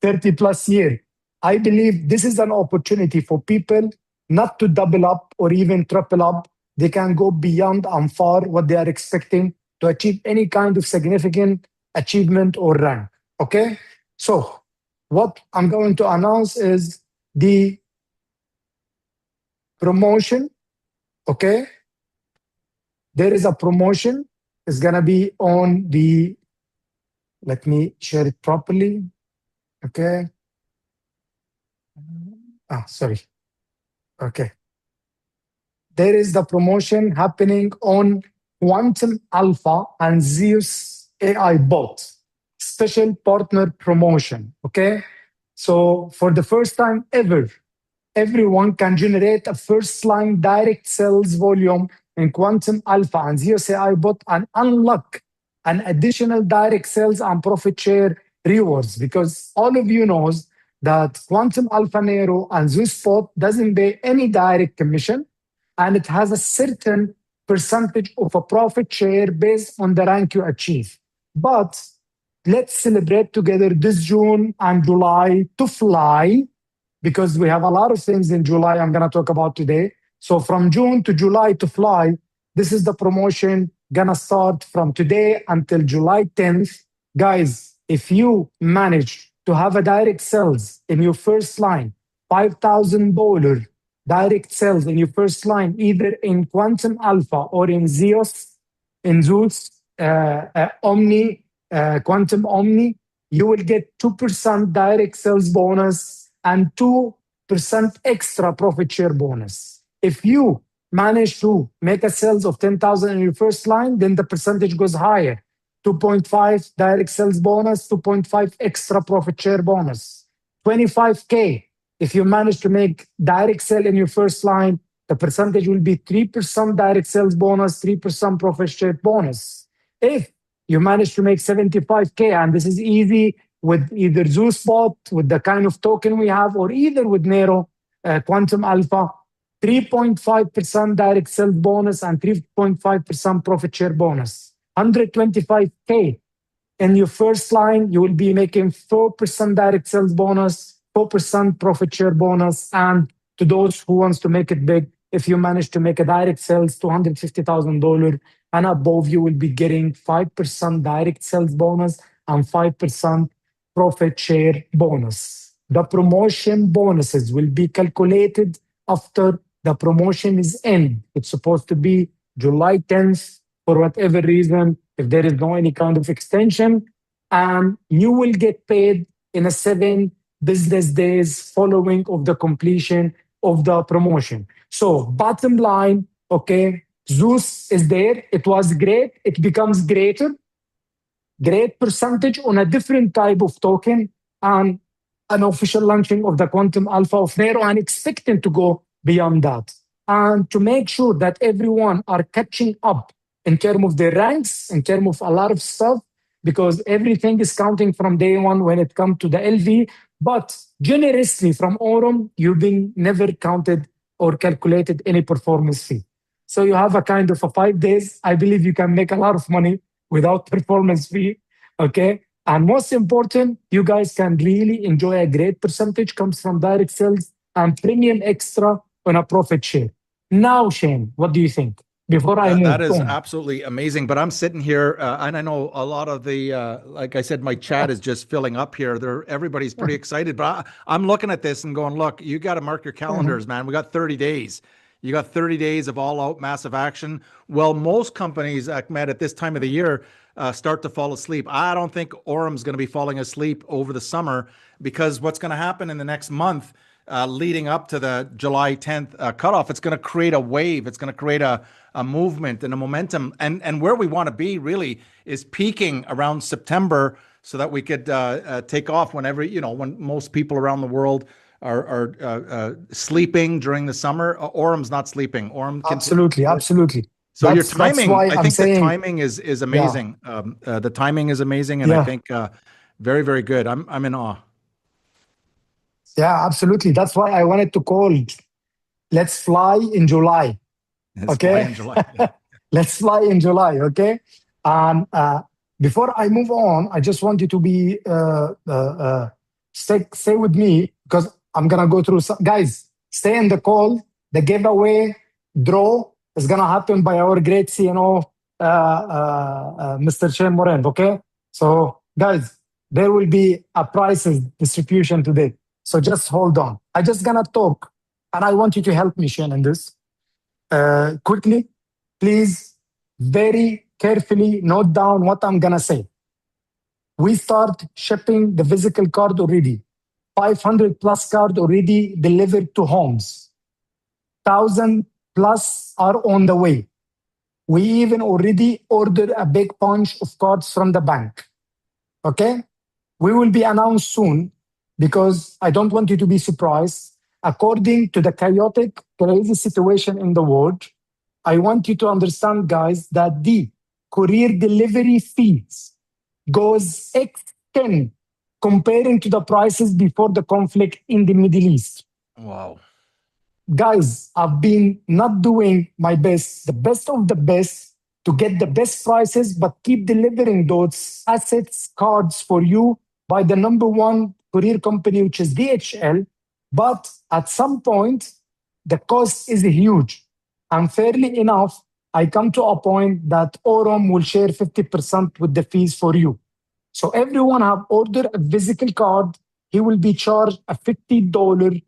30 plus years. I believe this is an opportunity for people not to double up or even triple up. They can go beyond and far what they are expecting to achieve any kind of significant achievement or rank. Okay? So, what I'm going to announce is the promotion. Okay? There is a promotion. It's going to be on the, let me share it properly. Okay. Sorry. Okay. There is the promotion happening on Quantum Alpha and Zeus AI bot. Special partner promotion. Okay. So for the first time ever, everyone can generate a first line direct sales volume in Quantum Alpha and Zeus AI bot and unlock an additional direct sales and profit share rewards, because all of you knows that Quantum Alpha Nero and Zeus bot doesn't pay any direct commission, and it has a certain percentage of a profit share based on the rank you achieve. But let's celebrate together this June and July to fly, because we have a lot of things in July I'm going to talk about today. So from June to July to fly, this is the promotion going to start from today until July 10th. Guys, if you manage to have a direct sales in your first line, $5,000 direct sales in your first line, either in Quantum Alpha or in Zeus, Omni, Quantum Omni, you will get 2% direct sales bonus and 2% extra profit share bonus. If you manage to make a sales of 10,000 in your first line, then the percentage goes higher. 2.5 direct sales bonus, 2.5 extra profit share bonus. 25K. If you manage to make direct sale in your first line, the percentage will be 3% direct sales bonus, 3% profit share bonus. If you manage to make 75K, and this is easy with either Zeus bot, with the kind of token we have, or either with Nero, Quantum Alpha, 3.5% direct sales bonus and 3.5% profit share bonus. 125K in your first line, you will be making 4% direct sales bonus, 4% profit share bonus. And to those who wants to make it big, if you manage to make a direct sales $250,000 and above, you will be getting 5% direct sales bonus and 5% profit share bonus. The promotion bonuses will be calculated after the promotion is end. It's supposed to be July 10th. For whatever reason, if there is no any kind of extension, and you will get paid in a 7 business days following of the completion of the promotion. So bottom line, okay, Zeus is there. It was great. It becomes greater. Great percentage on a different type of token, and an official launching of the Quantum Alpha of Nero, and expecting to go beyond that. And to make sure that everyone are catching up in terms of their ranks, in terms of a lot of stuff, because everything is counting from day one when it comes to the LV. But generously from Aurum, you've been never counted or calculated any performance fee. So you have a kind of a 5 days. I believe you can make a lot of money without performance fee. Okay. And most important, you guys can really enjoy a great percentage comes from direct sales and premium extra on a profit share. Now, Shane, what do you think? Before I move That is on. absolutely amazing. But I'm sitting here, and I know a lot of the, like I said, my chat is just filling up here. Everybody's pretty excited. But I'm looking at this and going, look, you got to mark your calendars, man. We got 30 days. You got 30 days of all-out massive action. Well, most companies, Ahmed, at this time of the year, start to fall asleep. I don't think Aurum's going to be falling asleep over the summer, because what's going to happen in the next month, leading up to the July 10th cutoff, it's going to create a wave. It's going to create a movement and a momentum. And where we want to be really is peaking around September, so that we could take off whenever, when most people around the world are sleeping during the summer. Aurum's not sleeping. Aurum Absolutely. So your timing, why I think the timing is amazing. The timing is amazing, and I think very, very good. I'm in awe. Yeah, absolutely. That's why I wanted to call. Let's fly in July. Let's fly in July. Let's fly in July. Okay. And before I move on, I just want you to be stay with me, because I'm gonna go through some, guys. Stay in the call. The giveaway draw is gonna happen by our great CNO, Mr. Shane Moran. Okay. So guys, there will be a prizes distribution today. So just hold on. I just gonna talk, and I want you to help me, Shane, in this. Quickly, please, very carefully note down what I'm gonna say. We start shipping the physical card already. 500 plus card already delivered to homes. 1,000 plus are on the way. We even already ordered a big bunch of cards from the bank. Okay? We will be announced soon, because I don't want you to be surprised. According to the chaotic, crazy situation in the world, I want you to understand, guys, that the courier delivery fees goes extinct comparing to the prices before the conflict in the Middle East. Wow. Guys, I've been not doing my best, the best of the best, to get the best prices, but keep delivering those assets, cards for you by the number one courier company, which is DHL. But at some point, the cost is huge. And fairly enough, I come to a point that Aurum will share 50% with the fees for you. So everyone have ordered a physical card, he will be charged a $50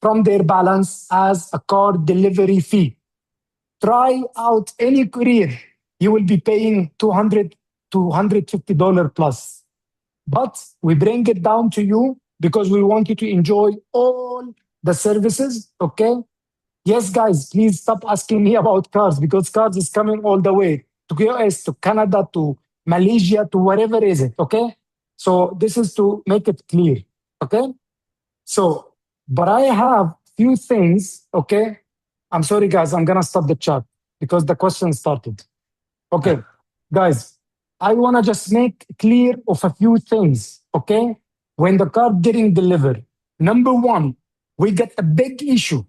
from their balance as a card delivery fee. Try out any courier, you will be paying $200 to $150 plus. But we bring it down to you because we want you to enjoy all the services, okay? Yes, guys, please stop asking me about cars, because cars is coming all the way to US, to Canada, to Malaysia, to wherever is it, okay? So this is to make it clear, okay? So, but I have few things, okay? I'm sorry, guys, I'm gonna stop the chat because the question started. Okay, guys, I wanna just make clear of a few things, okay? When the car getting delivered, number one, we get a big issue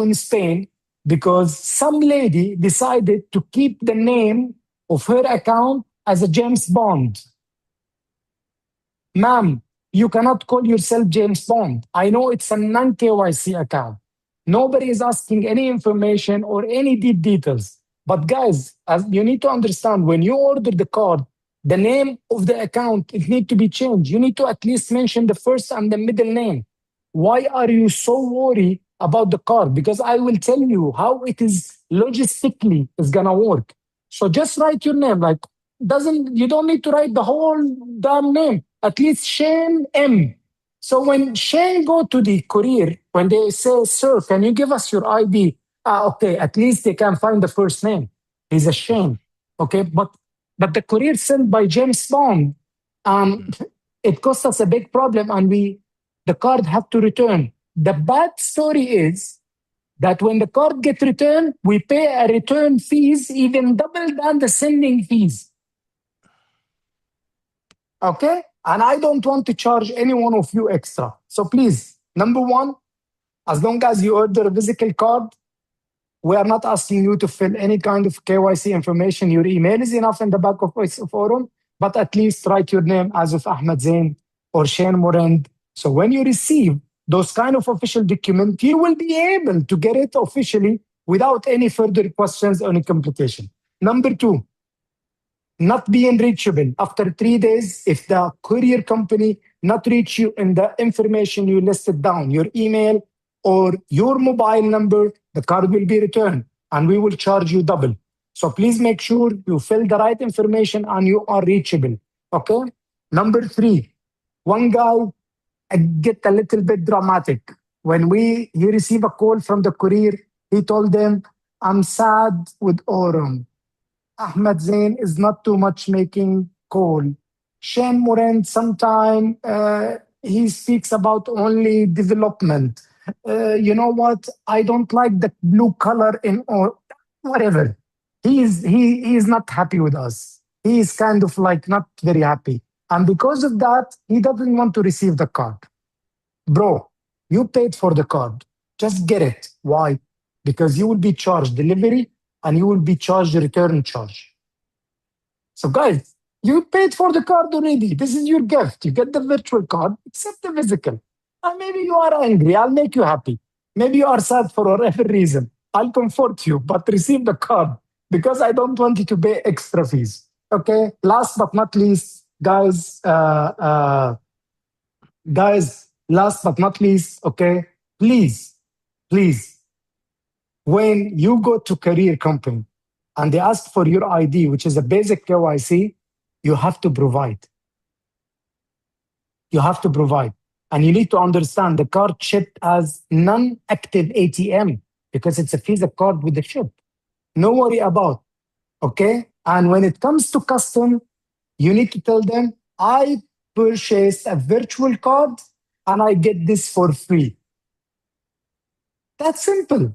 in Spain, because some lady decided to keep the name of her account as a James Bond. Ma'am, you cannot call yourself James Bond. I know it's a non-KYC account. Nobody is asking any information or any deep details. But guys, as you need to understand, when you order the card, the name of the account, it needs to be changed. You need to at least mention the first and the middle name. Why are you so worried about the card? Because I will tell you how it is logistically is gonna work. So just write your name. Like, you don't need to write the whole damn name. At least Shane M. So when Shane go to the courier, when they say, sir, can you give us your ID? Okay, at least they can find the first name. He's a Shane. Okay, but the courier sent by James Bond, it cost us a big problem, and the card had to return. The bad story is that when the card get returned, we pay a return fees even double than the sending fees. Okay? And I don't want to charge any one of you extra. So please, number one, as long as you order a physical card, we are not asking you to fill any kind of KYC information. Your email is enough in the back of Aurum, but at least write your name as of Ahmed Zain or Shane Morend. So when you receive those kind of official documents, you will be able to get it officially without any further questions or any complication. Number two, not being reachable after 3 days. If the courier company not reach you in the information you listed down, your email or your mobile number, the card will be returned and we will charge you double. So please make sure you fill the right information and you are reachable. Okay. Number three, one guy get a little bit dramatic. When he received a call from the courier, he told them, I'm sad with Aurum. Ahmed Zain is not too much making call. Shane Moran, sometime he speaks about only development. You know what? I don't like the blue color in or whatever. He is not happy with us. He is kind of like not very happy. And because of that, he doesn't want to receive the card. Bro, you paid for the card. Just get it. Why? Because you will be charged delivery and you will be charged return charge. So guys, you paid for the card already. This is your gift. You get the virtual card, accept the physical. And maybe you are angry. I'll make you happy. Maybe you are sad for whatever reason. I'll comfort you, but receive the card because I don't want you to pay extra fees. Okay. Last but not least, guys, last but not least, okay, please, when you go to career company and they ask for your ID, which is a basic KYC, you have to provide. You have to provide. And you need to understand the card shipped as non-active ATM because it's a Visa card with the chip. No worry about, okay? And when it comes to custom, you need to tell them, I purchased a virtual card and I get this for free. That's simple.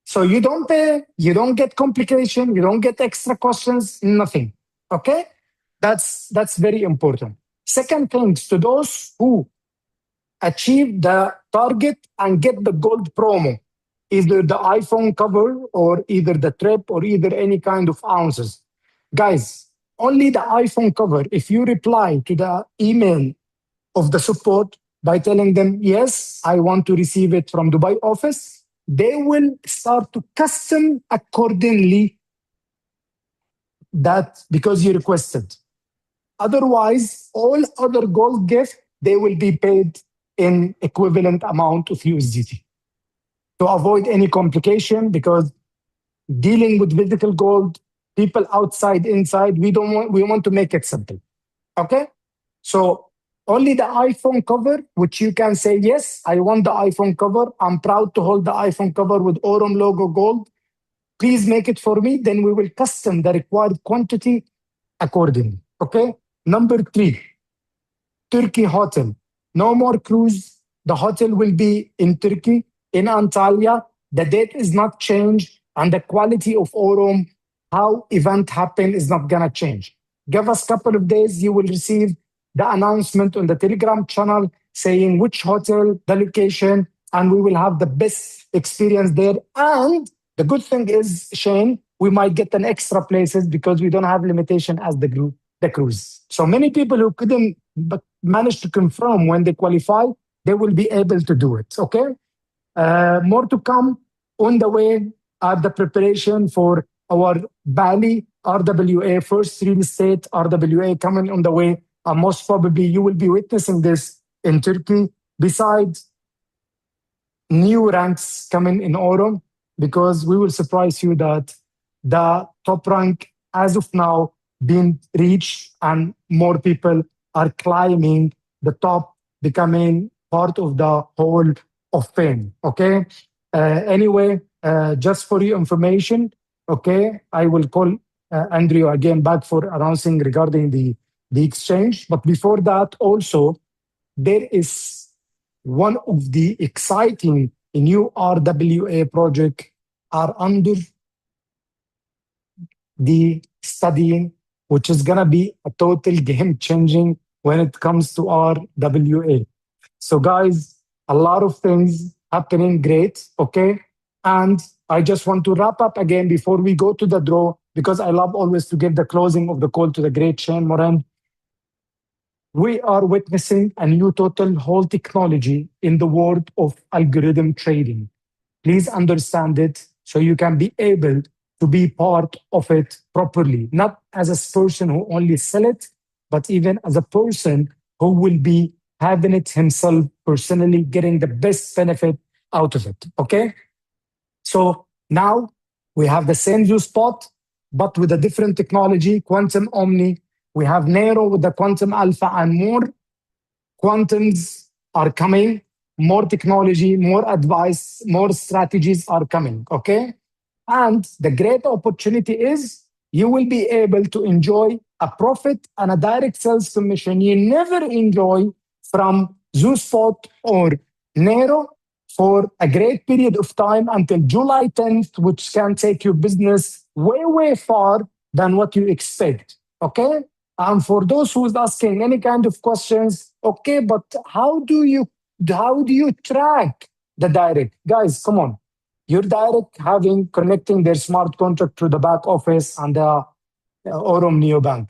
So you don't pay, you don't get complication, you don't get extra questions, nothing. Okay? That's very important. Second thing, to those who achieve the target and get the gold promo, either the iPhone cover or either the trip or either any kind of ounces. Guys, only the iPhone cover, if you reply to the email of the support by telling them, yes, I want to receive it from Dubai office, they will start to custom accordingly that because you requested. Otherwise, all other gold gifts, they will be paid in equivalent amount of USDT. To avoid any complication, because dealing with physical gold, people outside, inside, we want to make it simple. Okay? So only the iPhone cover, which you can say, yes, I want the iPhone cover. I'm proud to hold the iPhone cover with Aurum logo gold. Please make it for me. Then we will custom the required quantity accordingly. Okay? Number 3, Turkey hotel. No more cruise. The hotel will be in Turkey, in Antalya. The date is not changed. And the quality of Aurum, how event happen is not going to change. Give us a couple of days. You will receive the announcement on the Telegram channel saying which hotel, the location, and we will have the best experience there. And the good thing is, Shane, we might get an extra places because we don't have limitation as the group, the cruise. So many people who couldn't but manage to confirm when they qualify, they will be able to do it. Okay. More to come on the way at the preparation for our Bali RWA first real estate RWA coming on the way. Most probably you will be witnessing this in Turkey. Besides new ranks coming in Aurum, because we will surprise you that the top rank as of now being reached and more people are climbing the top, becoming part of the Hall of Fame. Okay. Anyway, just for your information, okay, I will call Andrew again back for announcing regarding the exchange. But before that, also, there is one of the exciting new RWA project are under the studying which is gonna be a total game changing when it comes to our WA. So, guys, a lot of things happening great, okay? And I just want to wrap up again before we go to the draw, because I love always to give the closing of the call to the great Shane Moran. We are witnessing a new total whole technology in the world of algorithm trading. Please understand it so you can be able to be part of it properly, not as a person who only sell it, but even as a person who will be having it himself personally, getting the best benefit out of it. Okay. So now we have the same Zoo Spot, but with a different technology, Quantum Omni. We have Nero with the Quantum Alpha, and more quantums are coming, more technology, more advice, more strategies are coming. Okay. And the great opportunity is you will be able to enjoy a profit and a direct sales commission you never enjoy from ZooSpot or Nero for a great period of time until July 10th, which can take your business way, way far than what you expect. Okay. And for those who's asking any kind of questions, okay, but how do you track the direct? Guys, come on. Your direct having connecting their smart contract to the back office and the Aurum neobank.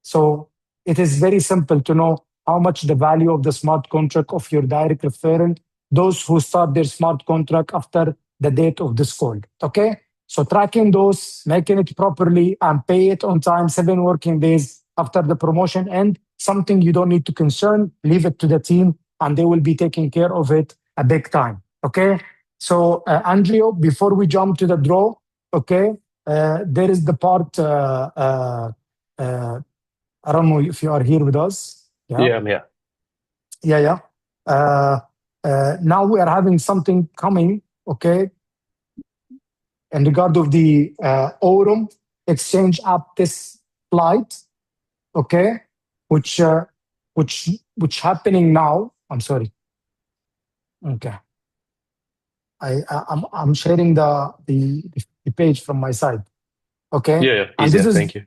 So it is very simple to know how much the value of the smart contract of your direct referral, those who start their smart contract after the date of this call. Okay. So tracking those, making it properly and pay it on time, 7 working days after the promotion end, something you don't need to concern, leave it to the team and they will be taking care of it a big time. Okay. So, Andrea, before we jump to the draw, okay, there is the part. I don't know if you are here with us. Yeah, yeah. Yeah. Now we are having something coming, okay, in regard of the Aurum exchange app this flight, okay, which happening now. I'm sorry. Okay. I'm sharing the page from my side. Okay. Yeah, And easier. this is Thank you.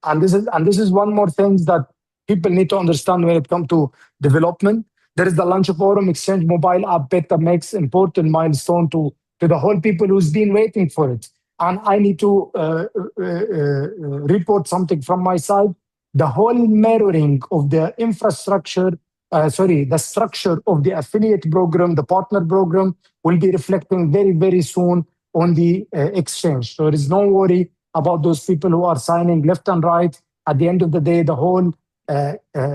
and this is one more thing that people need to understand when it comes to development. There is the launch of Aurum Exchange mobile app beta makes important milestone to the whole people who's been waiting for it. And I need to report something from my side. The whole mirroring of the infrastructure, the structure of the affiliate program, the partner program, will be reflecting very, very soon on the exchange. So there is no worry about those people who are signing left and right. At the end of the day, the whole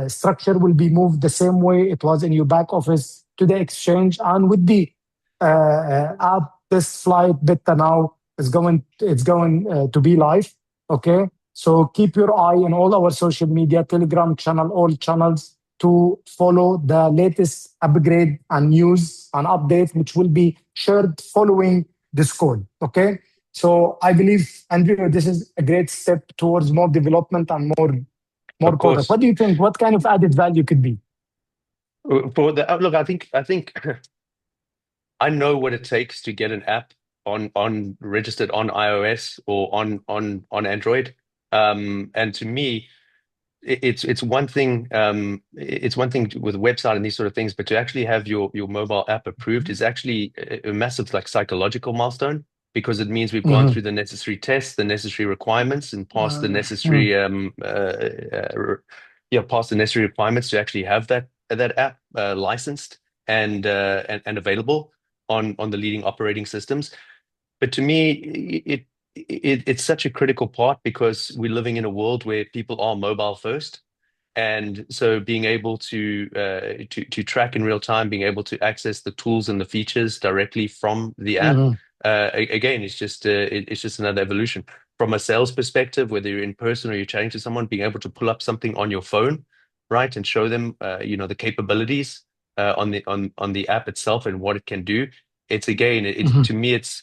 structure will be moved the same way it was in your back office to the exchange. And with the app, this flight beta now it's going to be live. Okay, so keep your eye on all our social media, Telegram channel, all channels to follow the latest upgrade and news and updates, which will be shared following this call. Okay. So I believe, Andrew, this is a great step towards more development and more Of product. course. What do you think? What kind of added value could be? For the look, I think I know what it takes to get an app on registered on iOS or on Android. And to me, it's one thing. It's one thing with website and these sort of things, but to actually have your mobile app approved is actually a massive like psychological milestone because it means we've gone through the necessary tests, the necessary requirements, and passed the necessary passed the necessary requirements to actually have that app licensed and available on the leading operating systems. But to me, it's such a critical part because we're living in a world where people are mobile first. And so being able to track in real time, being able to access the tools and the features directly from the app, again, it's just another evolution. From a sales perspective, whether you're in person or you're chatting to someone, being able to pull up something on your phone, right, and show them, the capabilities on the app itself and what it can do. It's again, to me, it's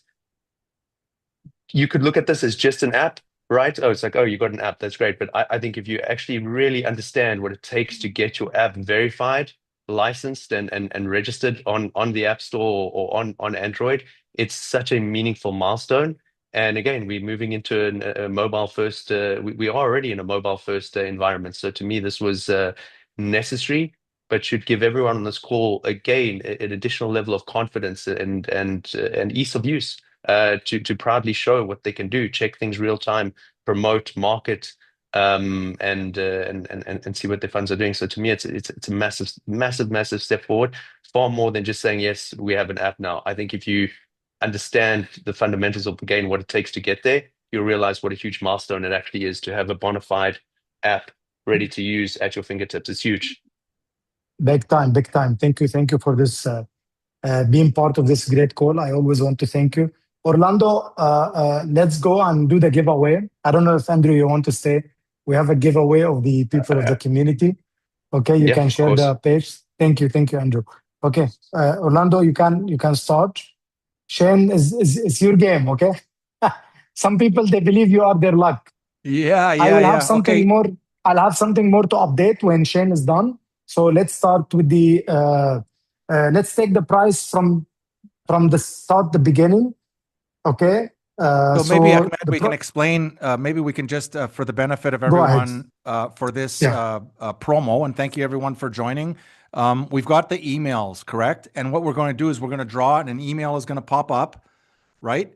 you could look at this as just an app, right? Oh, it's like, oh, you got an app. That's great. But I think if you actually really understand what it takes to get your app verified, licensed, and registered on the App Store or on Android, it's such a meaningful milestone. And again, we're moving into a mobile first. We are already in a mobile first environment. So to me, this was necessary, but should give everyone on this call again an additional level of confidence and ease of use to proudly show what they can do, check things real time, promote, market, and see what their funds are doing. So to me, it's a massive step forward, far more than just saying yes, we have an app now. I think if you understand the fundamentals of the game, what it takes to get there, you'll realize what a huge milestone it actually is to have a bona fide app ready to use at your fingertips. It's huge. Big time, big time. Thank you for this being part of this great call. I always want to thank you. Orlando, let's go and do the giveaway. I don't know if Andrew, you want to stay. We have a giveaway of the people of the community. Okay, you Yeah, can of share course. the page. Thank you, Andrew. Okay, Orlando, you can start. Shane is your game. Okay, some people they believe you are their luck. I will have something Okay. more. I'll have something more to update when Shane is done. So let's start with the. Let's take the price from the start, the beginning. Okay. So maybe So Ahmed, we can explain. Maybe we can just, for the benefit of go ahead. everyone, for this Yeah. promo, and thank you everyone for joining. We've got the emails, correct? And what we're going to do is we're going to draw, and an email is going to pop up, right?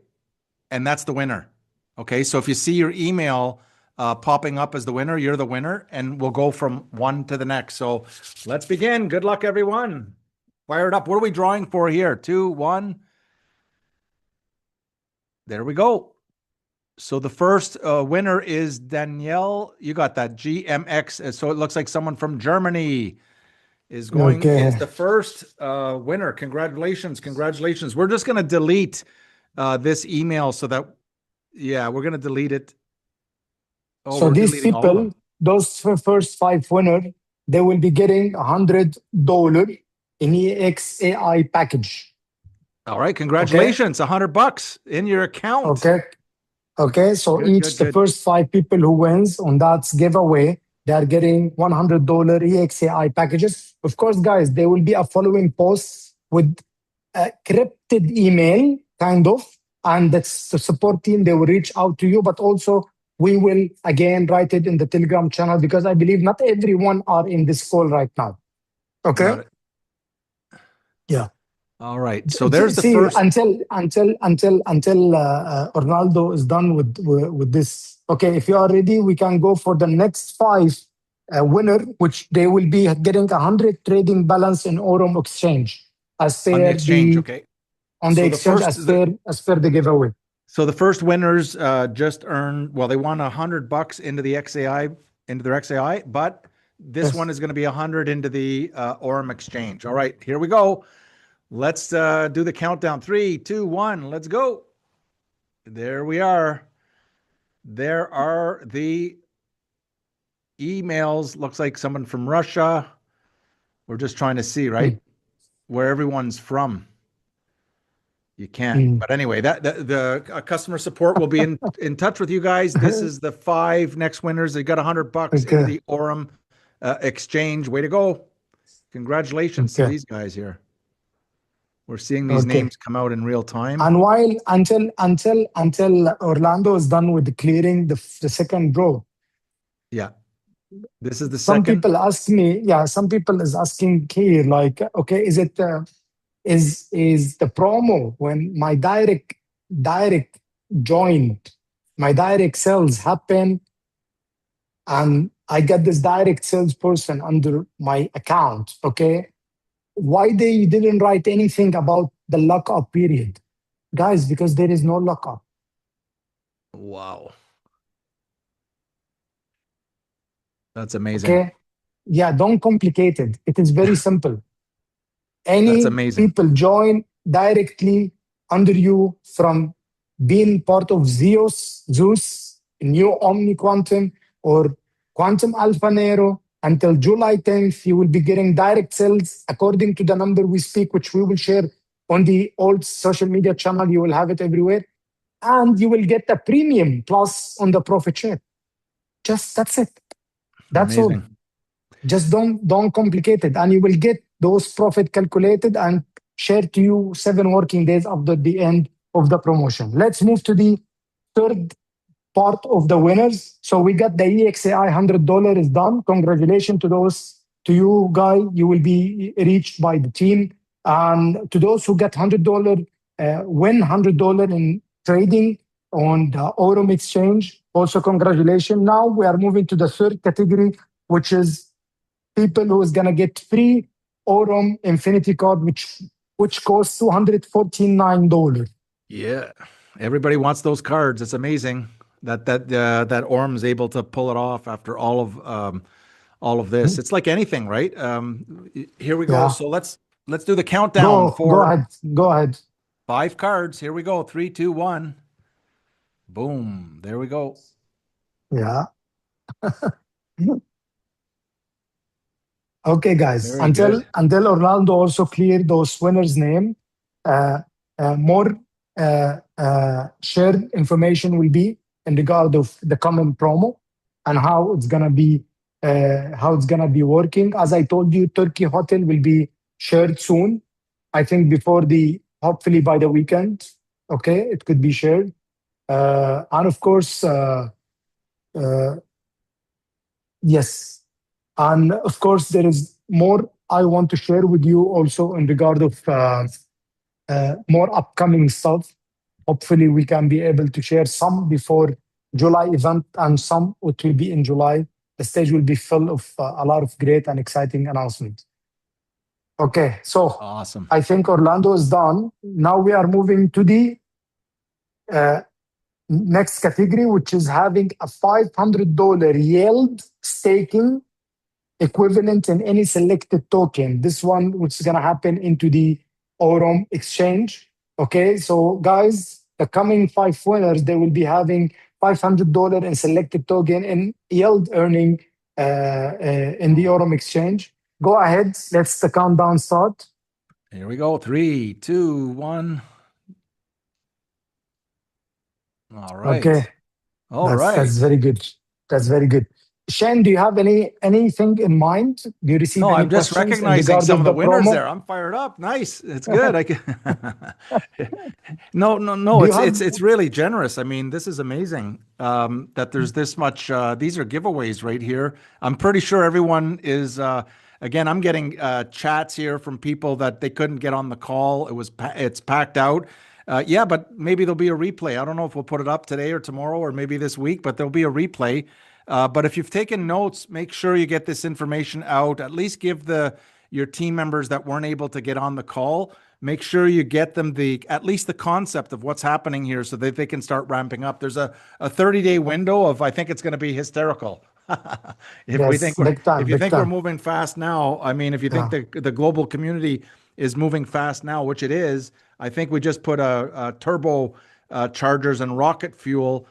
And that's the winner. Okay. So if you see your email popping up as the winner, you're the winner, and we'll go from one to the next. So let's begin. Good luck, everyone. Fire it up. What are we drawing for here? 2, 1. There we go. So the first winner is Danielle. You got that, GMX. So it looks like someone from Germany is the first winner. Congratulations. We're just going to delete this email so that, we're going to delete it. Oh, So we're these deleting all of people, them. those first 5 winners, they will be getting $100 in EXAI package. All right. Congratulations. $100 in your account. Okay. So Good, the first 5 people who wins on that giveaway, they are getting $100 EXAI packages. Of course, guys, there will be a following post with a crypted email, kind of, and that's the support team. They will reach out to you, but also we will again write it in the Telegram channel because I believe not everyone are in this call right now. Okay. Got it. Yeah. All right. So there's the first. Until Ronaldo is done with this. Okay. If you are ready, we can go for the next 5 winner, which they will be getting 100 trading balance in Aurum exchange as per on the exchange. Okay. On the exchange as per the giveaway. So the first winners just earned, they won $100 into the XAI, into their XAI, but this one is going to be 100 into the Aurum exchange. All right, here we go. Let's do the countdown. 3, 2, 1. Let's go. There we are. There are the emails. Looks like someone from Russia. We're just trying to see, right, where everyone's from. You can't. But anyway, the customer support will be in touch with you guys. This is the 5 next winners. They got $100 into the Aurum exchange. Way to go. Congratulations to these guys here. We're seeing these names come out in real time. And while until Orlando is done with clearing the second draw. Yeah. This is the some second. People ask me, some people is asking here, like, okay, is it is the promo when my direct joined, my direct sales happen, and I get this direct salesperson under my account, okay? Why they didn't write anything about the lockup period? Guys, because there is no lockup. Wow. That's amazing. Okay? Yeah, don't complicate it. It is very simple. Any people join directly under you from being part of Zeus, New Omni Quantum, or Quantum Alpha Nero. Until July 10th, you will be getting direct sales according to the number we speak, which we will share on the old social media channel. You will have it everywhere. And you will get the premium plus on the profit share. That's it. That's amazing. All. Just don't complicate it. And you will get those profit calculated and shared to you 7 working days after the end of the promotion. Let's move to the third part of the winners. So we got the EXAI $100 is done. Congratulations to you guys. You will be reached by the team. And to those who get $100, win $100 in trading on the Aurum exchange. Also, congratulations. Now we are moving to the third category, which is people who is gonna get free Aurum Infinity card, which costs $249. Yeah, everybody wants those cards. It's amazing that Aurum is able to pull it off after all of this. It's like anything, right? Here we go. Yeah. So let's do the countdown Go ahead. 5 cards. Here we go. 3, 2, 1. Boom. There we go. Yeah. Okay, guys. Very Until good. Orlando also cleared those winners' name, more shared information will be in regard of the common promo and how it's gonna be working. As I told you, Turkey Hotel will be shared soon. I think hopefully by the weekend. Okay, it could be shared. And of course, yes. And of course, there is more I want to share with you also in regard of more upcoming stuff. Hopefully, we can be able to share some before July event and some it will be in July. The stage will be full of a lot of great and exciting announcements. Okay, so Awesome. I think Orlando is done. Now we are moving to the next category, which is having a $500 yield staking equivalent in any selected token. This one, which is going to happen into the Aurum exchange. Okay, so guys, the coming 5 winners, they will be having $500 in selected token in yield earning in the Aurum exchange. Go ahead, let's the countdown start. Here we go. 3, 2, 1. All right. Okay. That's very good. That's very good. Shane, do you have anything in mind? Do you receive any I'm just questions recognizing some of the winners promo? there. I'm fired up. Nice. It's good. No. Do you have- It's really generous. I mean, this is amazing that there's this much. These are giveaways right here. I'm pretty sure everyone is. Again, I'm getting chats here from people that they couldn't get on the call. It's packed out. Yeah, but maybe there'll be a replay. I don't know if we'll put it up today or tomorrow or maybe this week, but there'll be a replay. But if you've taken notes, make sure you get this information out. At least give your team members that weren't able to get on the call, make sure you get them at least the concept of what's happening here so that they can start ramping up. There's a 30-day window of, I think it's going to be hysterical. If you think we're moving fast now, I mean, if you think the global community is moving fast now, which it is, I think we just put a turbo chargers and rocket fuel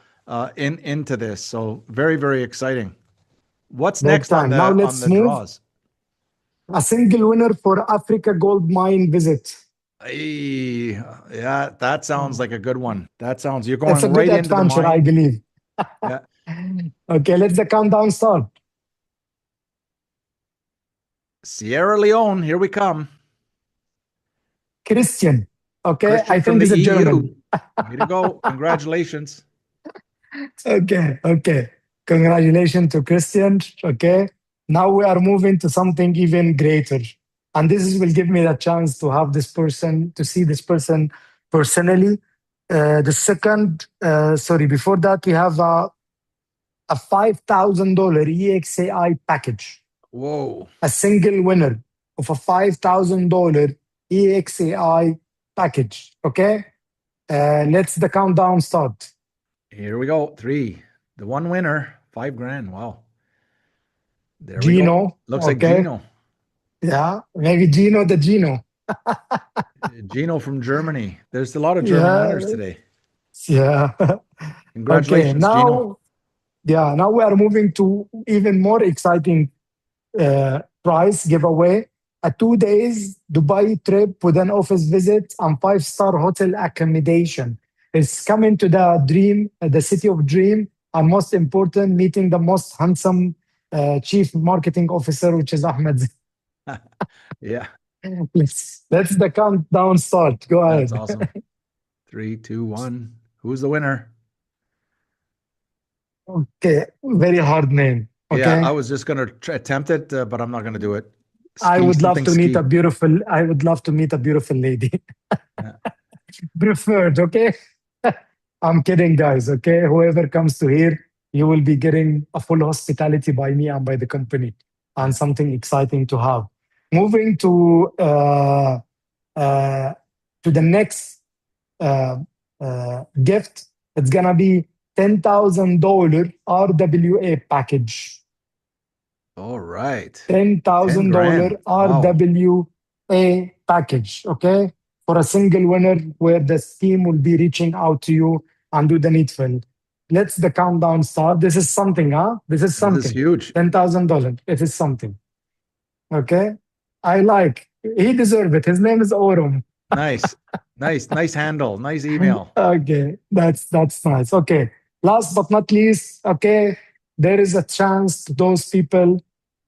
into this. So very, very exciting. What's next on the draws? A single winner for Africa Gold Mine visit. Yeah, that sounds like a good one. You're going That's a right good into the adventure, mine. I believe. Yeah. Okay, let's the countdown start. Sierra Leone, here we come. Christian. Okay, Christian I from think the he's a EU. German. Way to go. Congratulations. Okay. Congratulations to Christian. Okay. Now we are moving to something even greater. And will give me the chance to have to see this person personally. Before that, we have a $5,000 EXAI package. Whoa. A single winner of a $5,000 EXAI package. Okay. Let's the countdown start. Here we go. 3. The one winner, $5,000. Wow. There Gino, we go. Looks like Gino. Yeah, maybe Gino the Gino. Gino from Germany. There's a lot of German winners today. Yeah. Congratulations, Gino. Yeah, now we are moving to even more exciting prize giveaway. A 2 days Dubai trip with an office visit and 5-star hotel accommodation. It's coming to the city of dream, and most important, meeting the most handsome chief marketing officer, which is Ahmed. Yeah. Let's the countdown start. Go ahead. That's awesome. 3, 2, 1. Who's the winner? Okay, very hard name. Yeah, Okay. I was just gonna attempt it, but I'm not gonna do it. I Ski, would love something to meet a ski. beautiful, I would love to meet a beautiful lady. Yeah. Preferred, okay? I'm kidding, guys, okay? Whoever comes to here, you will be getting a full hospitality by me and by the company, and something exciting to have. Moving uh, to the next uh, gift, it's gonna be $10,000 RWA package. All right. 10 $10,000 grand. Wow. RWA package, okay? For a single winner where the team will be reaching out to you and do the needful. Let's the countdown start. This is something, huh? This is This is something. huge. $10,000. It is something. Okay? I like. He deserves it. His name is Aurum. Nice. Nice handle. Nice email. Okay, that's nice. Okay, last but not least, okay, there is a chance to those people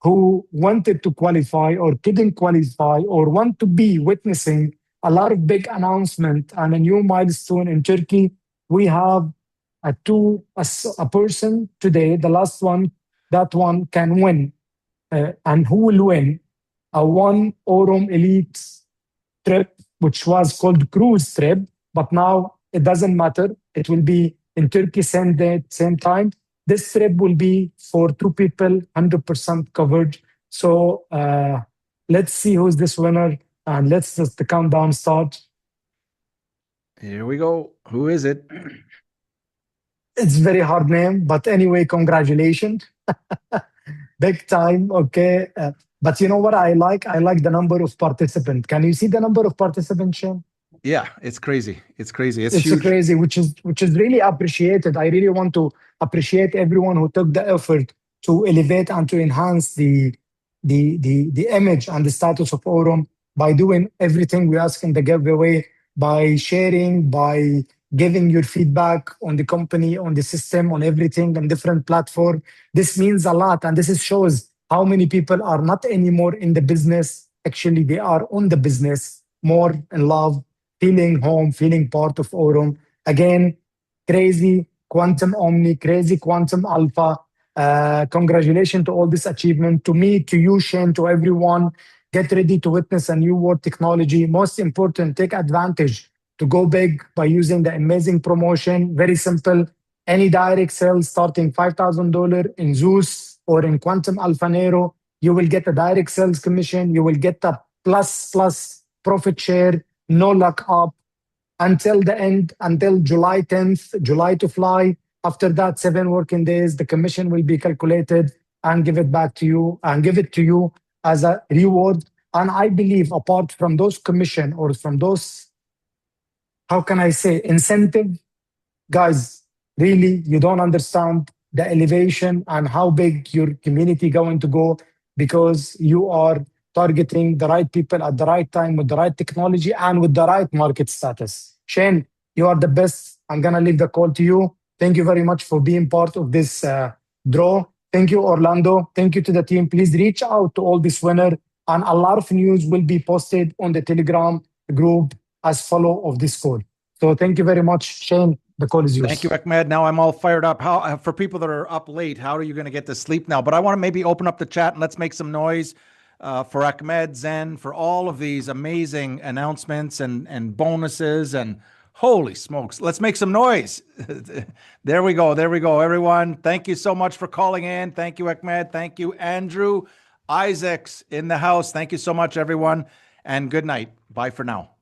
who wanted to qualify or couldn't qualify or want to be witnessing a lot of big announcement and a new milestone in Turkey. We have a person today, the last one, that one can win, and who will win a one Aurum Elite trip, which was called cruise trip, but now it doesn't matter. It will be in Turkey same day, same time. This trip will be for two people, 100% covered. So let's see who's this winner, and let's just the countdown start. Here we go. Who is it? It's very hard name, but anyway, congratulations. Big time, okay. But you know what I like? I like the number of participants. Can you see the number of participants, Shane? Yeah, it's crazy. It's crazy. It's It's huge. crazy, which is really appreciated. I really want to appreciate everyone who took the effort to elevate and to enhance the image and the status of Aurum by doing everything we ask in the giveaway, by sharing, by giving your feedback on the company, on the system, on everything, on different platform. This means a lot, and this is shows how many people are not anymore in the business. Actually, they are on the business, more in love, feeling home, feeling part of Aurum. Again, crazy Quantum Omni, crazy Quantum Alpha. Congratulations to all this achievement. To me, to you, Shane, to everyone. Get ready to witness a new world technology. Most important, take advantage to go big by using the amazing promotion. Very simple. Any direct sales starting $5,000 in Zeus or in Quantum Alpha Nero, you will get a direct sales commission. You will get a plus profit share, no luck up until the end, until July 10th, July to fly. After that, 7 working days, the commission will be calculated and give it back to you and give it to you as a reward. And I believe apart from those commission or from those, how can I say, incentive, guys, really, you don't understand the elevation and how big your community going to go because you are targeting the right people at the right time with the right technology and with the right market status. Shane, you are the best. I'm going to leave the call to you. Thank you very much for being part of this draw. Thank you, Orlando. Thank you to the team. Please reach out to all this winner, and a lot of news will be posted on the Telegram group as follow of this call. So thank you very much, Shane. The call is yours. Thank you, Ahmed. Now I'm all fired up. How for people that are up late, how are you going to get to sleep now? But I want to maybe open up the chat and let's make some noise for Ahmed, Zen, for all of these amazing announcements and bonuses and holy smokes. Let's make some noise. There we go. There we go, everyone. Thank you so much for calling in. Thank you, Ahmed. Thank you, Andrew. Isaacs in the house. Thank you so much, everyone. And good night. Bye for now.